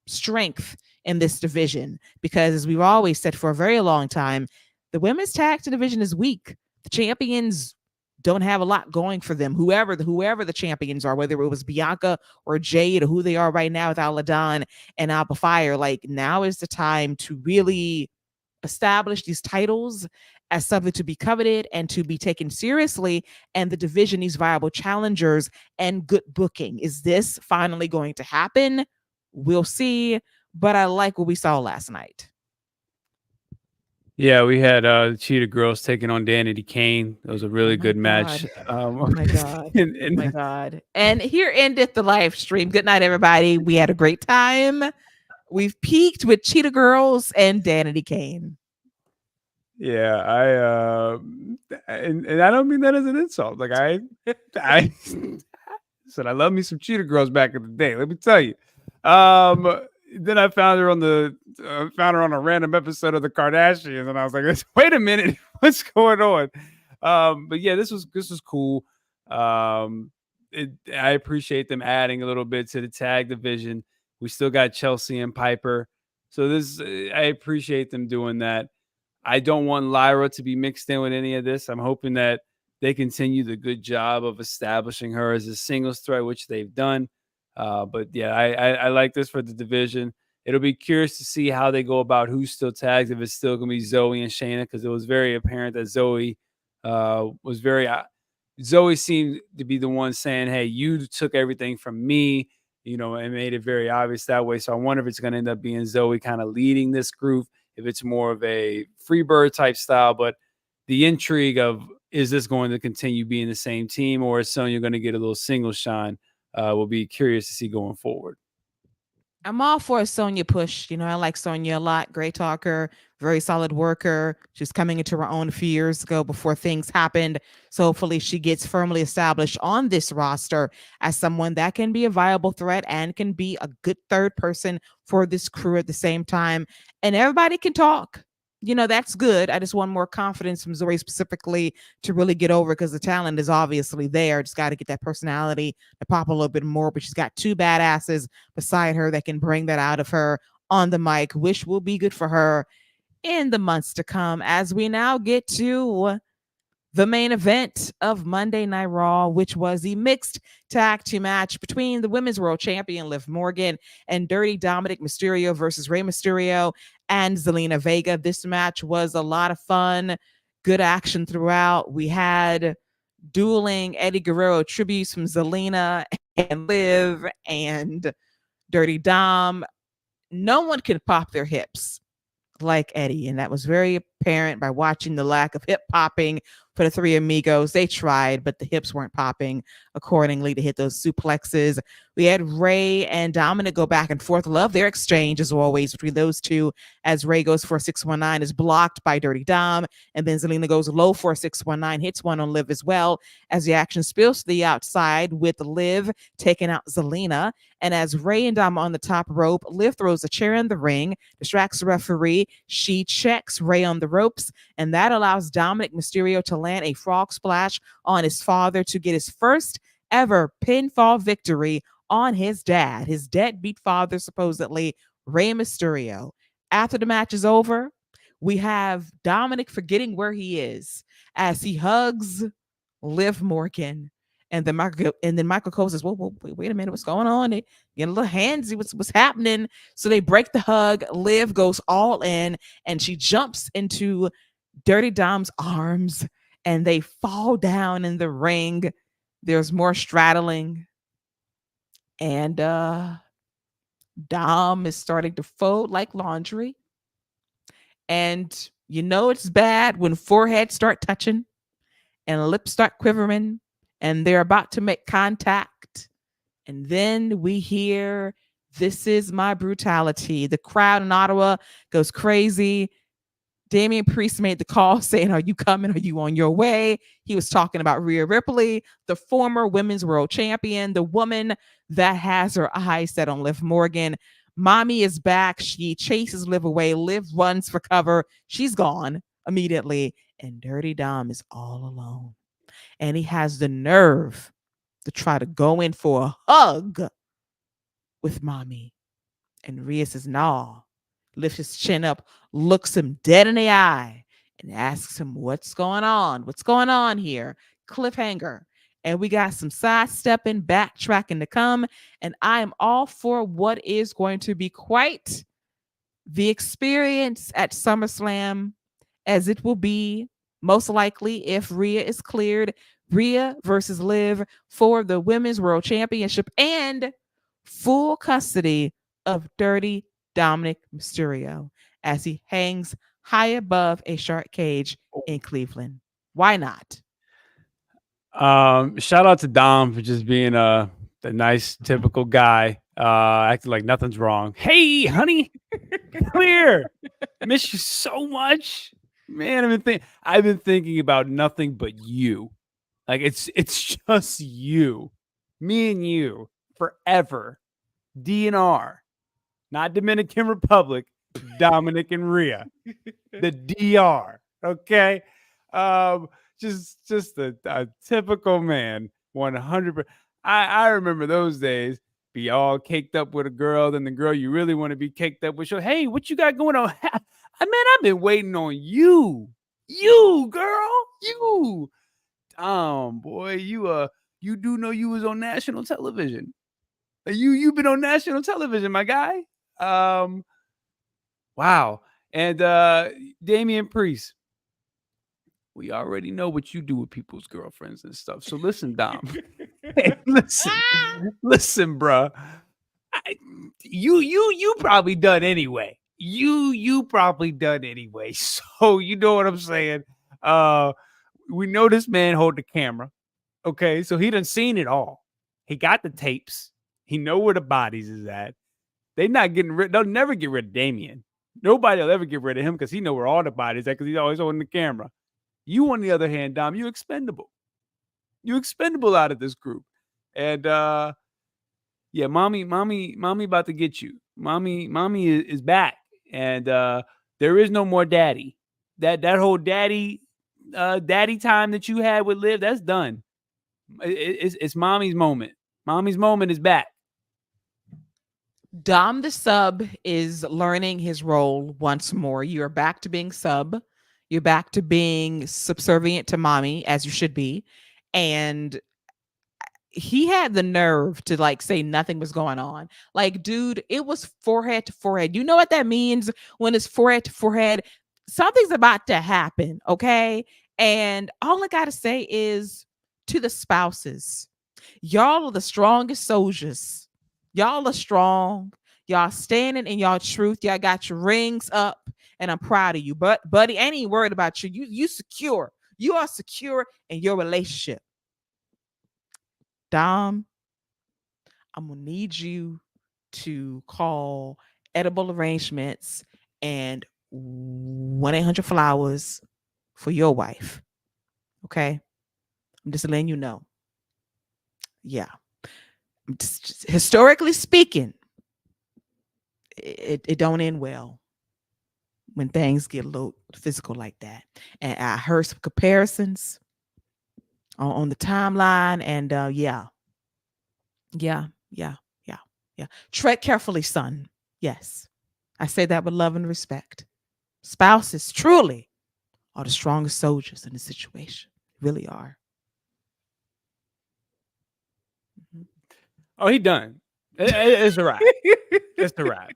strength in this division, because as we've always said for a very long time, the women's tag team division is weak. The champions don't have a lot going for them. Whoever the champions are, whether it was Bianca or Jade or who they are right now with Aladdin and Alba Fire, like, now is the time to really establish these titles as something to be coveted and to be taken seriously. And the division needs viable challengers and good booking. Is this finally going to happen? We'll see. But I like what we saw last night. Yeah, we had the Cheetah Girls taking on Danity Kane. It was a really good match. Oh my God. Oh my God. And here ended the live stream. Good night, everybody. We had a great time. We've peaked with Cheetah Girls and Danity Kane. Yeah, and I don't mean that as an insult. Like, I said I love me some Cheetah Girls back in the day. Let me tell you. Then I found her on a random episode of the Kardashians, and I was like, "Wait a minute, what's going on?" But yeah, this was cool. I appreciate them adding a little bit to the tag division. We still got Chelsea and Piper, so I appreciate them doing that. I don't want Lyra to be mixed in with any of this. I'm hoping that they continue the good job of establishing her as a singles threat, which they've done. But yeah, I like this for the division. It'll be curious to see how they go about who's still tagged, if it's still going to be Zoe and Shayna, because it was very apparent that Zoe was very. Zoe seemed to be the one saying, "Hey, you took everything from me," and made it very obvious that way. So I wonder if it's going to end up being Zoe kind of leading this group, if it's more of a Freebird type style. But the intrigue of, is this going to continue being the same team, or is Sonya going to get a little single shine? We'll be curious to see going forward. I'm all for a Sonya push. I like Sonya a lot. Great talker, very solid worker. She's coming into her own a few years ago before things happened. So hopefully she gets firmly established on this roster as someone that can be a viable threat and can be a good third person for this crew at the same time. And everybody can talk. That's good. I just want more confidence from Zoe specifically to really get over, because the talent is obviously there. Just got to get that personality to pop a little bit more. But she's got two badasses beside her that can bring that out of her on the mic, which will be good for her in the months to come. As we now get to the main event of Monday Night Raw, which was the mixed tag team match between the Women's World Champion Liv Morgan and Dirty Dominik Mysterio versus Rey Mysterio and Zelina Vega. This match was a lot of fun, good action throughout. We had dueling Eddie Guerrero tributes from Zelina and Liv and Dirty Dom. No one can pop their hips like Eddie, and that was very apparent by watching the lack of hip popping for the three amigos. They tried, but the hips weren't popping accordingly to hit those suplexes. We had Rey and Dominik go back and forth. Love their exchange as always between those two, as Rey goes for a 619, is blocked by Dirty Dom, and then Zelina goes low for a 619, hits one on Liv as well, as the action spills to the outside with Liv taking out Zelina. And as Rey and Dom on the top rope, Liv throws a chair in the ring, distracts the referee. She checks Rey on the ropes, and that allows Dominik Mysterio to land a frog splash on his father to get his first ever pinfall victory on his dad, his deadbeat father, supposedly, Rey Mysterio. After the match is over, we have Dominik forgetting where he is as he hugs Liv Morgan. And then Michael Cole says, "Whoa, wait a minute, what's going on?" They get a little handsy. What's happening? So they break the hug. Liv goes all in, and she jumps into Dirty Dom's arms, and they fall down in the ring. There's more straddling, and Dom is starting to fold like laundry. And it's bad when foreheads start touching and lips start quivering, and they're about to make contact. And then we hear, "This is my brutality." The crowd in Ottawa goes crazy. Damian Priest made the call saying, "Are you coming? Are you on your way?" He was talking about Rhea Ripley, the former women's world champion, the woman that has her eyes set on Liv Morgan. Mommy is back. She chases Liv away. Liv runs for cover. She's gone immediately. And Dirty Dom is all alone. And he has the nerve to try to go in for a hug with Mommy. And Rhea says, "Nah." Lifts his chin up, looks him dead in the eye, and asks him, "What's going on? What's going on here?" Cliffhanger. And we got some sidestepping, backtracking to come. And I am all for what is going to be quite the experience at SummerSlam, as it will be most likely if Rhea is cleared. Rhea versus Liv for the Women's World Championship and full custody of Dirty Dominik Mysterio as he hangs high above a shark cage in Cleveland. Why not? Shout out to Dom for just being the nice, typical guy, acting like nothing's wrong. "Hey, honey, come here. Miss you so much, man. I've been thinking about nothing but you. Like it's just you, me and you forever. DNR, not Dominican Republic. Dominik and Rhea, the DR. Okay, just a typical man. 100%. I remember those days. Be all caked up with a girl, then the girl you really want to be caked up with. "Hey, what you got going on?" I've been waiting on you, girl, you. Boy, you do know you was on national television. You've been on national television, my guy. Wow. And Damian Priest, we already know what you do with people's girlfriends and stuff. So listen, Dom. Hey, listen, bruh. You probably done anyway. You probably done anyway. So you know what I'm saying. We know this man hold the camera. Okay, so he done seen it all. He got the tapes. He know where the bodies is at. They not getting rid. They'll never get rid of Damien. Nobody will ever get rid of him because he know where all the bodies at because he's always holding the camera. You, on the other hand, Dom, you expendable. You expendable out of this group. And yeah, mommy about to get you. Mommy is back. And there is no more daddy. That whole daddy time that you had with Liv, that's done. It's mommy's moment. Mommy's moment is back. Dom the sub is learning his role once more. You're back to being sub. You're back to being subservient to mommy, as you should be. And he had the nerve to like say nothing was going on. Like, dude, it was forehead to forehead. You know what that means when it's forehead to forehead? Something's about to happen, okay? And all I gotta say is to the spouses, y'all are the strongest soldiers. Y'all are strong. Y'all standing in y'all truth. Y'all got your rings up, and I'm proud of you. But buddy, I ain't even worried about you. You secure. You are secure in your relationship. Dom, I'm gonna need you to call Edible Arrangements and 1-800-Flowers for your wife. Okay? I'm just letting you know. Yeah. Just historically speaking, it don't end well when things get a little physical like that. And I heard some comparisons on the timeline, and yeah. Tread carefully, son. Yes, I say that with love and respect. Spouses truly are the strongest soldiers in the situation. Really are. Oh, he done. It's a wrap. It's a wrap.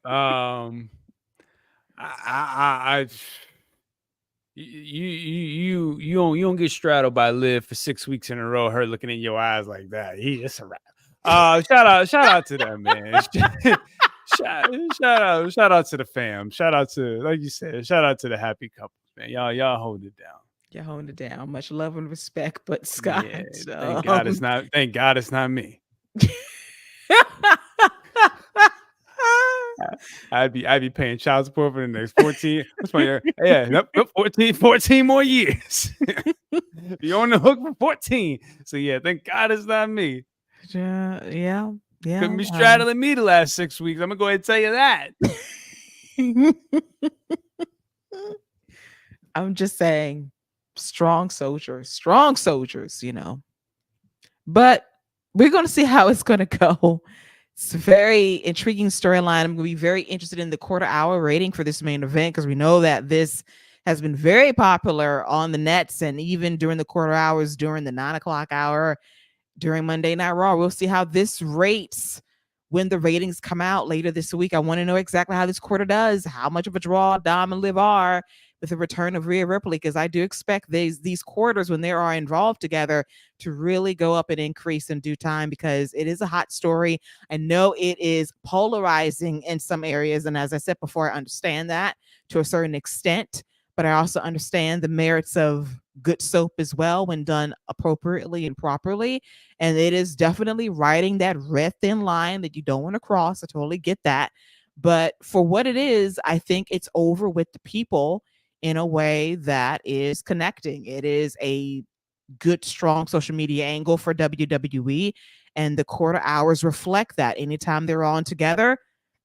You don't get straddled by Liv for 6 weeks in a row. Her looking in your eyes like that. It's a wrap. Shout out to them, man. shout out to the fam. Shout out to, like you said, shout out to the happy couples, man. Y'all hold it down. You're holding it down. Much love and respect, but Scott. Yeah, thank God it's not. Thank God it's not me. I'd be paying child support for the next 14. What's my year? Yeah, nope, 14 more years. You're on the hook for 14. So yeah, thank God it's not me. Yeah. Couldn't be straddling me the last 6 weeks. I'm gonna go ahead and tell you that. I'm just saying, strong soldiers, you know. But we're going to see how it's going to go. It's a very intriguing storyline. I'm going to be very interested in the quarter-hour rating for this main event because we know that this has been very popular on the nets and even during the quarter hours, during the 9 o'clock hour, during Monday Night Raw. We'll see how this rates when the ratings come out later this week. I want to know exactly how this quarter does, how much of a draw Dom and Liv are with the return of Rhea Ripley, because I do expect these quarters when they are involved together to really go up and increase in due time because it is a hot story. I know it is polarizing in some areas, and as I said before, I understand that to a certain extent, but I also understand the merits of good soap as well when done appropriately and properly. And it is definitely riding that red thin line that you don't want to cross. I totally get that. But for what it is, I think it's over with the people in a way that is connecting. It is a good, strong social media angle for WWE, and the quarter hours reflect that. Anytime they're on together,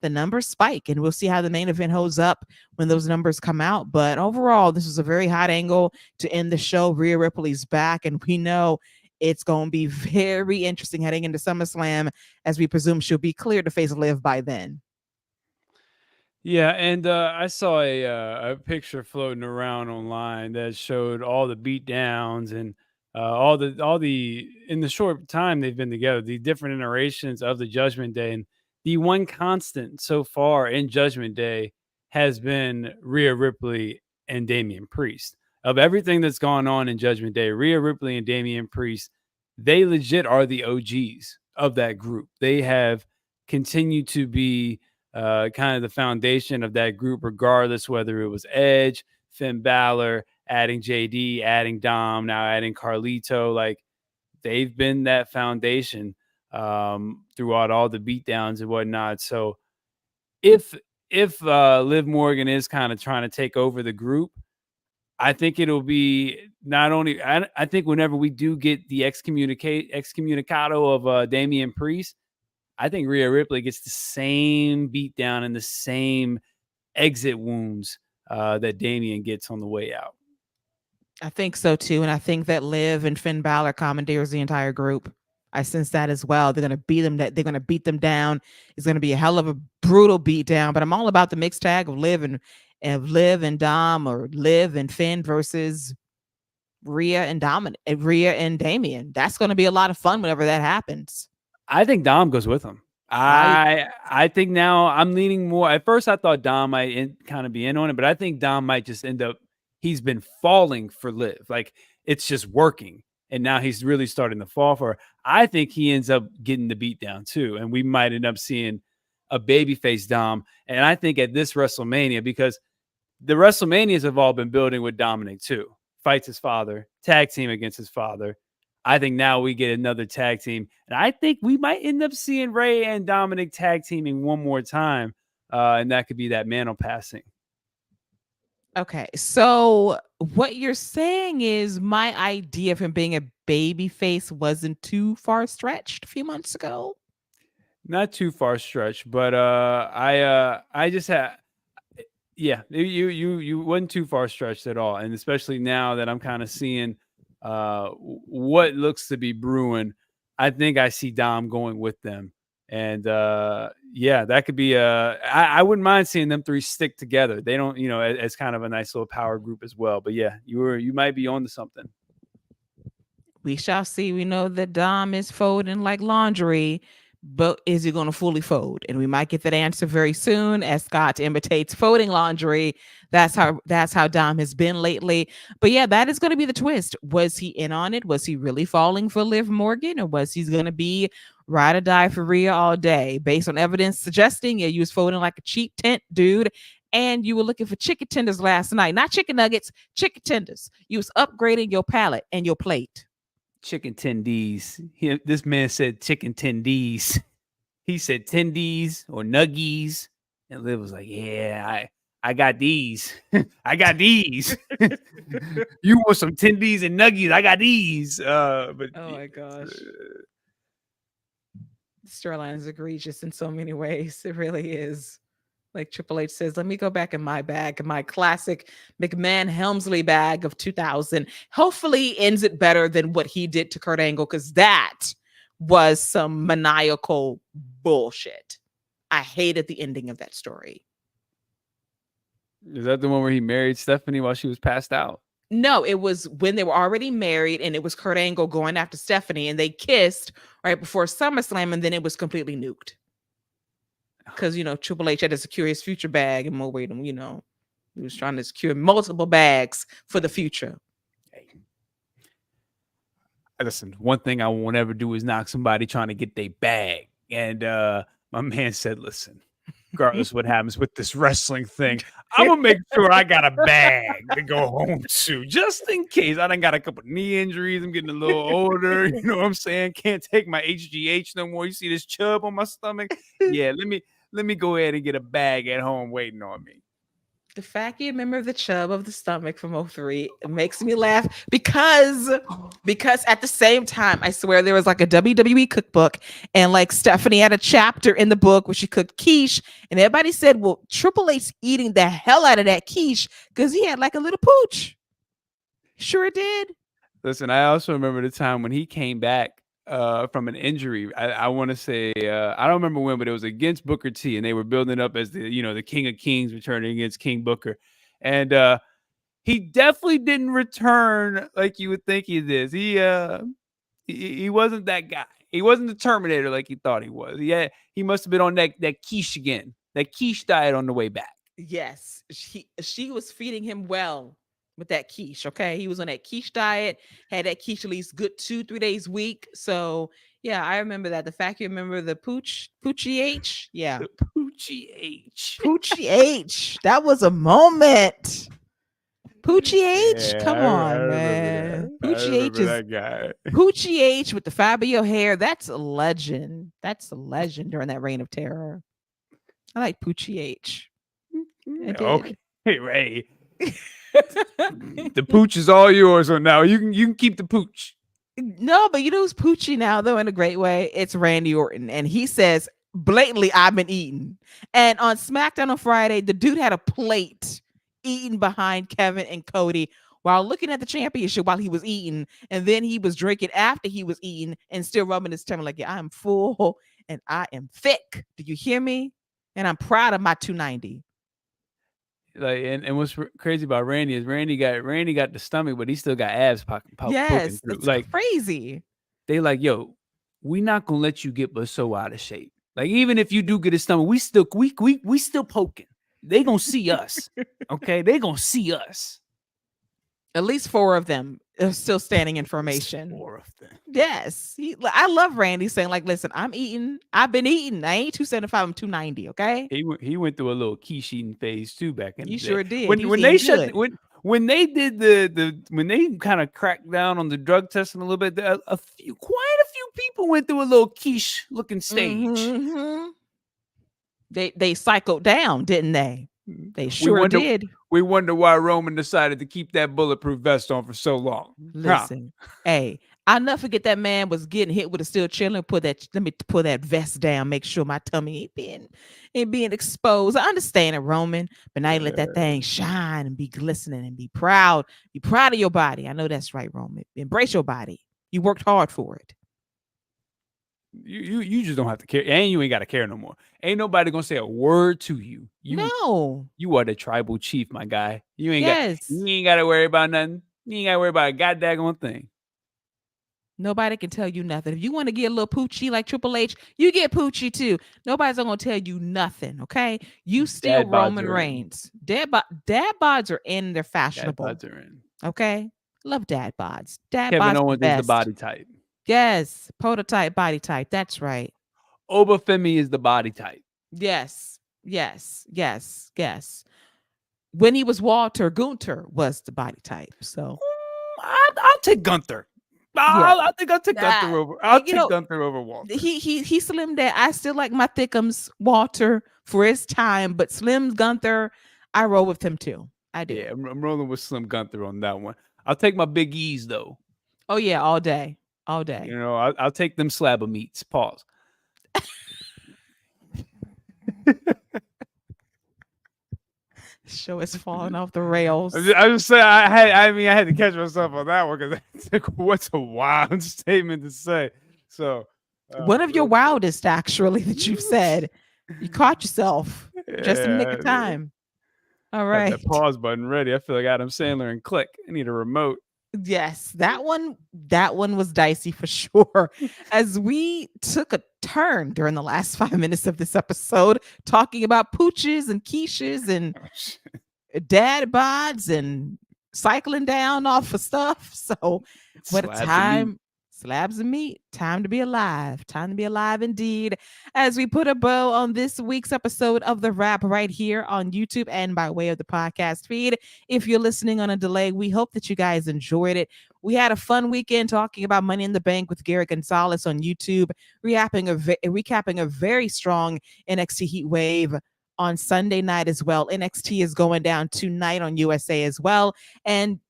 the numbers spike, and we'll see how the main event holds up when those numbers come out. But overall, this is a very hot angle to end the show. Rhea Ripley's back, and we know it's going to be very interesting heading into SummerSlam, as we presume she'll be cleared to face Liv by then. Yeah, and I saw a picture floating around online that showed all the beat downs and all the in the short time they've been together, the different iterations of the Judgment Day, and the one constant so far in Judgment Day has been Rhea Ripley and Damian Priest. Of everything that's gone on in Judgment Day, Rhea Ripley and Damian Priest, they legit are the OGs of that group. They have continued to be kind of the foundation of that group, regardless whether it was Edge, Finn Balor, adding JD, adding Dom, now adding Carlito. Like, they've been that foundation throughout all the beatdowns and whatnot. So if Liv Morgan is kind of trying to take over the group, I think it'll be not only. I think whenever we do get the excommunicado of Damian Priest, I think Rhea Ripley gets the same beatdown and the same exit wounds that Damian gets on the way out. I think so too, and I think that Liv and Finn Balor commandeers the entire group. I sense that as well. They're gonna beat them. They're gonna beat them down. It's gonna be a hell of a brutal beat down. But I'm all about the mixed tag of Liv and Dom, or Liv and Finn versus Rhea and Damian. That's gonna be a lot of fun whenever that happens. I think Dom goes with him. I think now I'm leaning more. At first, I thought Dom might kind of be in on it, but I think Dom might just end up. He's been falling for Liv. Like, it's just working. And now he's really starting to fall for her. I think he ends up getting the beat down too. And we might end up seeing a babyface Dom. And I think at this WrestleMania, because the WrestleManias have all been building with Dominik too. Fights his father, tag team against his father. I think now we get another tag team. And I think we might end up seeing Ray and Dominik tag teaming one more time. And that could be that mantle passing. Okay, so what you're saying is my idea of him being a baby face wasn't too far stretched a few months ago? Not too far stretched, but I just had, yeah, you wasn't too far stretched at all. And especially now that I'm kind of seeing what looks to be brewing, I think I see Dom going with them. And yeah, that could be I wouldn't mind seeing them three stick together. They don't, as kind of a nice little power group as well. But yeah, you might be on to something. We shall see. We know that Dom is folding like laundry, but is he going to fully fold? And we might get that answer very soon as Scott imitates folding laundry. That's how Dom has been lately. But yeah, that is going to be the twist. Was he in on it? Was he really falling for Liv Morgan, or was he going to be ride or die for Rhea all day? Based on evidence suggesting, yeah, you was folding like a cheap tent, dude. And you were looking for chicken tenders last night, not chicken nuggets, chicken tenders. You was upgrading your palate and your plate. Chicken tendies. This man said chicken tendies. He said tendies or nuggies. And Liv was like, yeah, I got these. I got these. You want some tendies and nuggies? I got these. But oh my gosh. Storyline is egregious in so many ways. It really is. Like Triple H says, let me go back in my bag, my classic McMahon Helmsley bag of 2000. Hopefully ends it better than what he did to Kurt Angle, because that was some maniacal bullshit. I hated the ending of that story. Is that the one where he married Stephanie while she was passed out? No, it was when they were already married, and it was Kurt Angle going after Stephanie, and they kissed right before SummerSlam, and then it was completely nuked. Because, Triple H had to secure his future bag, and he was trying to secure multiple bags for the future. Hey. Listen, one thing I won't ever do is knock somebody trying to get their bag. And my man said, listen, regardless of what happens with this wrestling thing, I'm going to make sure I got a bag to go home to, just in case. I done got a couple knee injuries. I'm getting a little older. You know what I'm saying? Can't take my HGH no more. You see this chub on my stomach? Yeah, let me go ahead and get a bag at home waiting on me. The fact you remember the chub of the stomach from 2003 makes me laugh because at the same time, I swear there was like a WWE cookbook, and like Stephanie had a chapter in the book where she cooked quiche, and everybody said, well, Triple H eating the hell out of that quiche because he had like a little pooch. Sure did. Listen, I also remember the time when he came back from an injury. I want to say I don't remember when, but it was against Booker T, and they were building up as the King of Kings returning against King Booker, and he definitely didn't return like you would think he did. He wasn't that guy. He wasn't the Terminator like he thought he was. Yeah, he must have been on that quiche again, that quiche diet on the way back. Yes, she was feeding him well with that quiche. Okay, he was on that quiche diet, had that quiche at least good 2-3 days a week. So yeah, I remember that. The fact you remember the Poochie H, yeah, The Poochie H. Poochie H. That was a moment. Poochie H, Yeah, come I on, remember man. that. I Poochie H remember is that guy. Poochie H with the Fabio hair. That's a legend. That's a legend during that reign of terror. I like Poochie H. I did. Okay, Ray. The pooch is all yours on now. You can keep the pooch. No, but you know who's Poochie now, though, in a great way? It's Randy Orton. And he says blatantly, I've been eating. And on SmackDown on Friday, the dude had a plate eating behind Kevin and Cody while looking at the championship while he was eating. And then he was drinking after he was eating and still rubbing his tummy like, yeah, I'm full and I am thick. Do you hear me? And I'm proud of my 290. Like and what's crazy about Randy is Randy got the stomach, but he still got abs poking Yes, through. it's Like crazy. they like, yo, we not gonna let you get but so out of shape. Like even if you do get a stomach, we still poking. They gonna see us. Okay, they gonna see us. At least 4 of them are still standing in formation. 4 of them. Yes. I love Randy saying, like, listen, I'm eating. I've been eating. I ain't 275, I'm 290. Okay. He went through a little quiche eating phase too back in the day. You sure did. When they shut when they did when they kind of cracked down on the drug testing a little bit, quite a few people went through a little quiche looking stage. Mm-hmm. They cycled down, didn't they? They sure did. We wonder why Roman decided to keep that bulletproof vest on for so long. Listen, hey, I'll never forget that man was getting hit with a steel chair. Let me pull that vest down, make sure my tummy ain't being exposed. I understand it, Roman, but now you let that thing shine and be glistening and be proud. Be proud of your body. I know that's right, Roman. Embrace your body. You worked hard for it. You just don't have to care, and you ain't got to care no more. Ain't nobody gonna say a word to you. No, you are the tribal chief, my guy. You ain't got to worry about nothing. You ain't got to worry about a goddamn thing. Nobody can tell you nothing. If you want to get a little poochie like Triple H, you get poochie too. Nobody's gonna tell you nothing. Okay, you still Roman Reigns. Dad bods are in. They're fashionable. Dad bods are in. Okay, love dad bods. Kevin bods Owens is the body type. Yes, prototype body type. That's right. Obafemi is the body type. Yes. When he was Walter, Gunther was the body type. So I'll take Gunther. I think I'll take Gunther over. I'll take Gunther over Walter. He slimmed down. I still like my thickums Walter for his time, but Slim Gunther, I roll with him too. I do. Yeah, I'm rolling with Slim Gunther on that one. I'll take my Big E's though. Oh yeah, all day. You know, I'll take them slab of meats. Pause. Show is falling off the rails. I just say I had to catch myself on that one because what's a wild statement to say. So one of your wildest actually that you've said. You caught yourself just in the nick of time. All right. That pause button ready. I feel like Adam Sandler and Click. I need a remote. Yes, that one was dicey for sure. As we took a turn during the last 5 minutes of this episode, talking about pooches and quiches and dad bods and cycling down off of stuff. So what a time. Slabs of meat. Time to be alive. Time to be alive indeed. As we put a bow on this week's episode of The Wrap right here on YouTube and by way of the podcast feed. If you're listening on a delay, we hope that you guys enjoyed it. We had a fun weekend talking about Money in the Bank with Gary Gonzalez on YouTube, recapping a very strong NXT heat wave on Sunday night as well. NXT is going down tonight on USA as well. And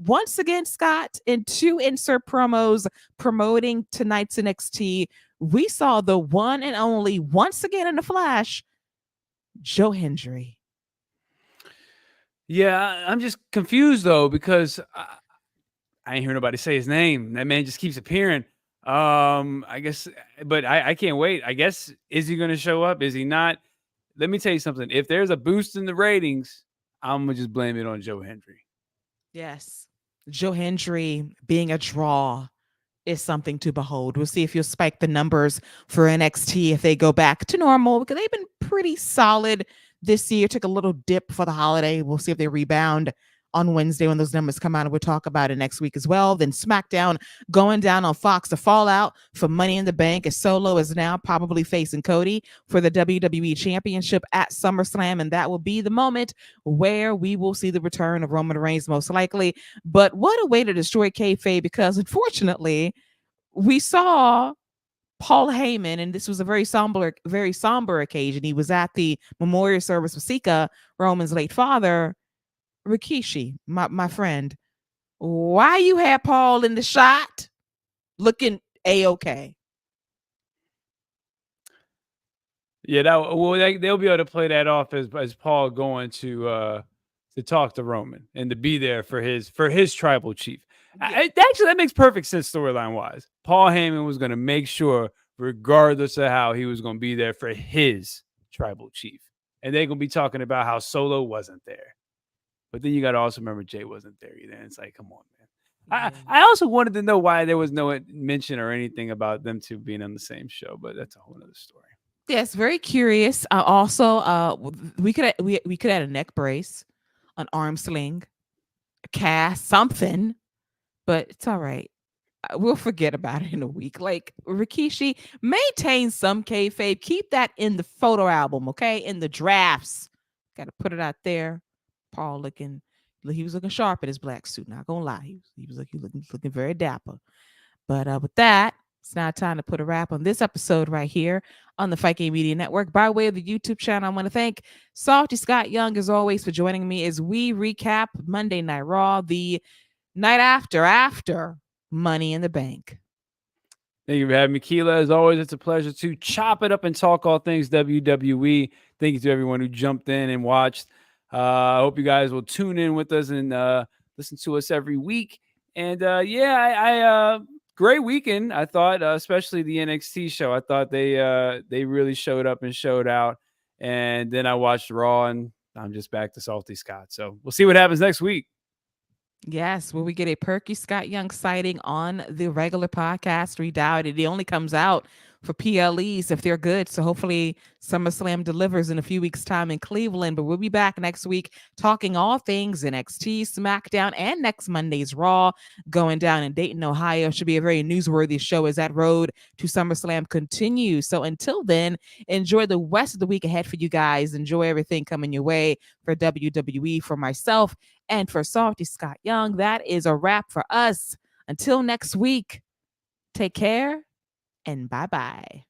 once again, Scott, in 2 insert promos promoting tonight's NXT, we saw the one and only, once again in the flash, Joe Hendry. Yeah, I'm just confused though because I ain't hear nobody say his name. That man just keeps appearing. I guess, but I can't wait. I guess, is he going to show up? Is he not? Let me tell you something. If there's a boost in the ratings, I'm gonna just blame it on Joe Hendry. Yes. Joe Hendry being a draw is something to behold. We'll see if you'll spike the numbers for NXT if they go back to normal, because they've been pretty solid this year. Took a little dip for the holiday. We'll see if they rebound on Wednesday when those numbers come out, and we'll talk about it next week as well. Then SmackDown going down on Fox. The fallout for Money in the Bank as Solo is now probably facing Cody for the WWE Championship at SummerSlam, and that will be the moment where we will see the return of Roman Reigns most likely. But what a way to destroy kayfabe, because unfortunately we saw Paul Heyman, and this was a very somber occasion. He was at the memorial service for Sika, Roman's late father. Rikishi, my friend, why you had Paul in the shot looking a-okay? Yeah, they'll be able to play that off as Paul going to talk to Roman and to be there for his tribal chief. Actually, that makes perfect sense storyline wise. Paul Heyman was going to make sure, regardless of how, he was going to be there for his tribal chief, and they're going to be talking about how Solo wasn't there. But then you got to also remember Jey wasn't there either. And it's like, come on, man. I also wanted to know why there was no mention or anything about them two being on the same show, but that's a whole other story. Yes, very curious. Also, we could add a neck brace, an arm sling, a cast, something, but it's all right. We'll forget about it in a week. Like, Rikishi, maintain some kayfabe. Keep that in the photo album, okay? In the drafts. Got to put it out there. Paul he was looking sharp in his black suit. Not gonna lie, he was looking very dapper. But with that, it's now time to put a wrap on this episode right here on the Fight Game Media Network. By way of the YouTube channel, I want to thank Salty Scott Young, as always, for joining me as we recap Monday Night Raw, the night after Money in the Bank. Thank you for having me, Keila. As always, it's a pleasure to chop it up and talk all things WWE. Thank you to everyone who jumped in and watched. I hope you guys will tune in with us and listen to us every week. And great weekend, I thought, especially the NXT show. I thought they really showed up and showed out. And then I watched Raw, and I'm just back to Salty Scott. So we'll see what happens next week. Yes, will we get a perky Scott Young sighting on the regular podcast? We doubt it. It only comes out for PLEs if they're good. So hopefully SummerSlam delivers in a few weeks' time in Cleveland. But we'll be back next week talking all things NXT, SmackDown, and next Monday's Raw going down in Dayton, Ohio. Should be a very newsworthy show as that road to SummerSlam continues. So until then, enjoy the rest of the week ahead for you guys. Enjoy everything coming your way for WWE, for myself, and for Salty Scott Young. That is a wrap for us. Until next week, take care and bye-bye.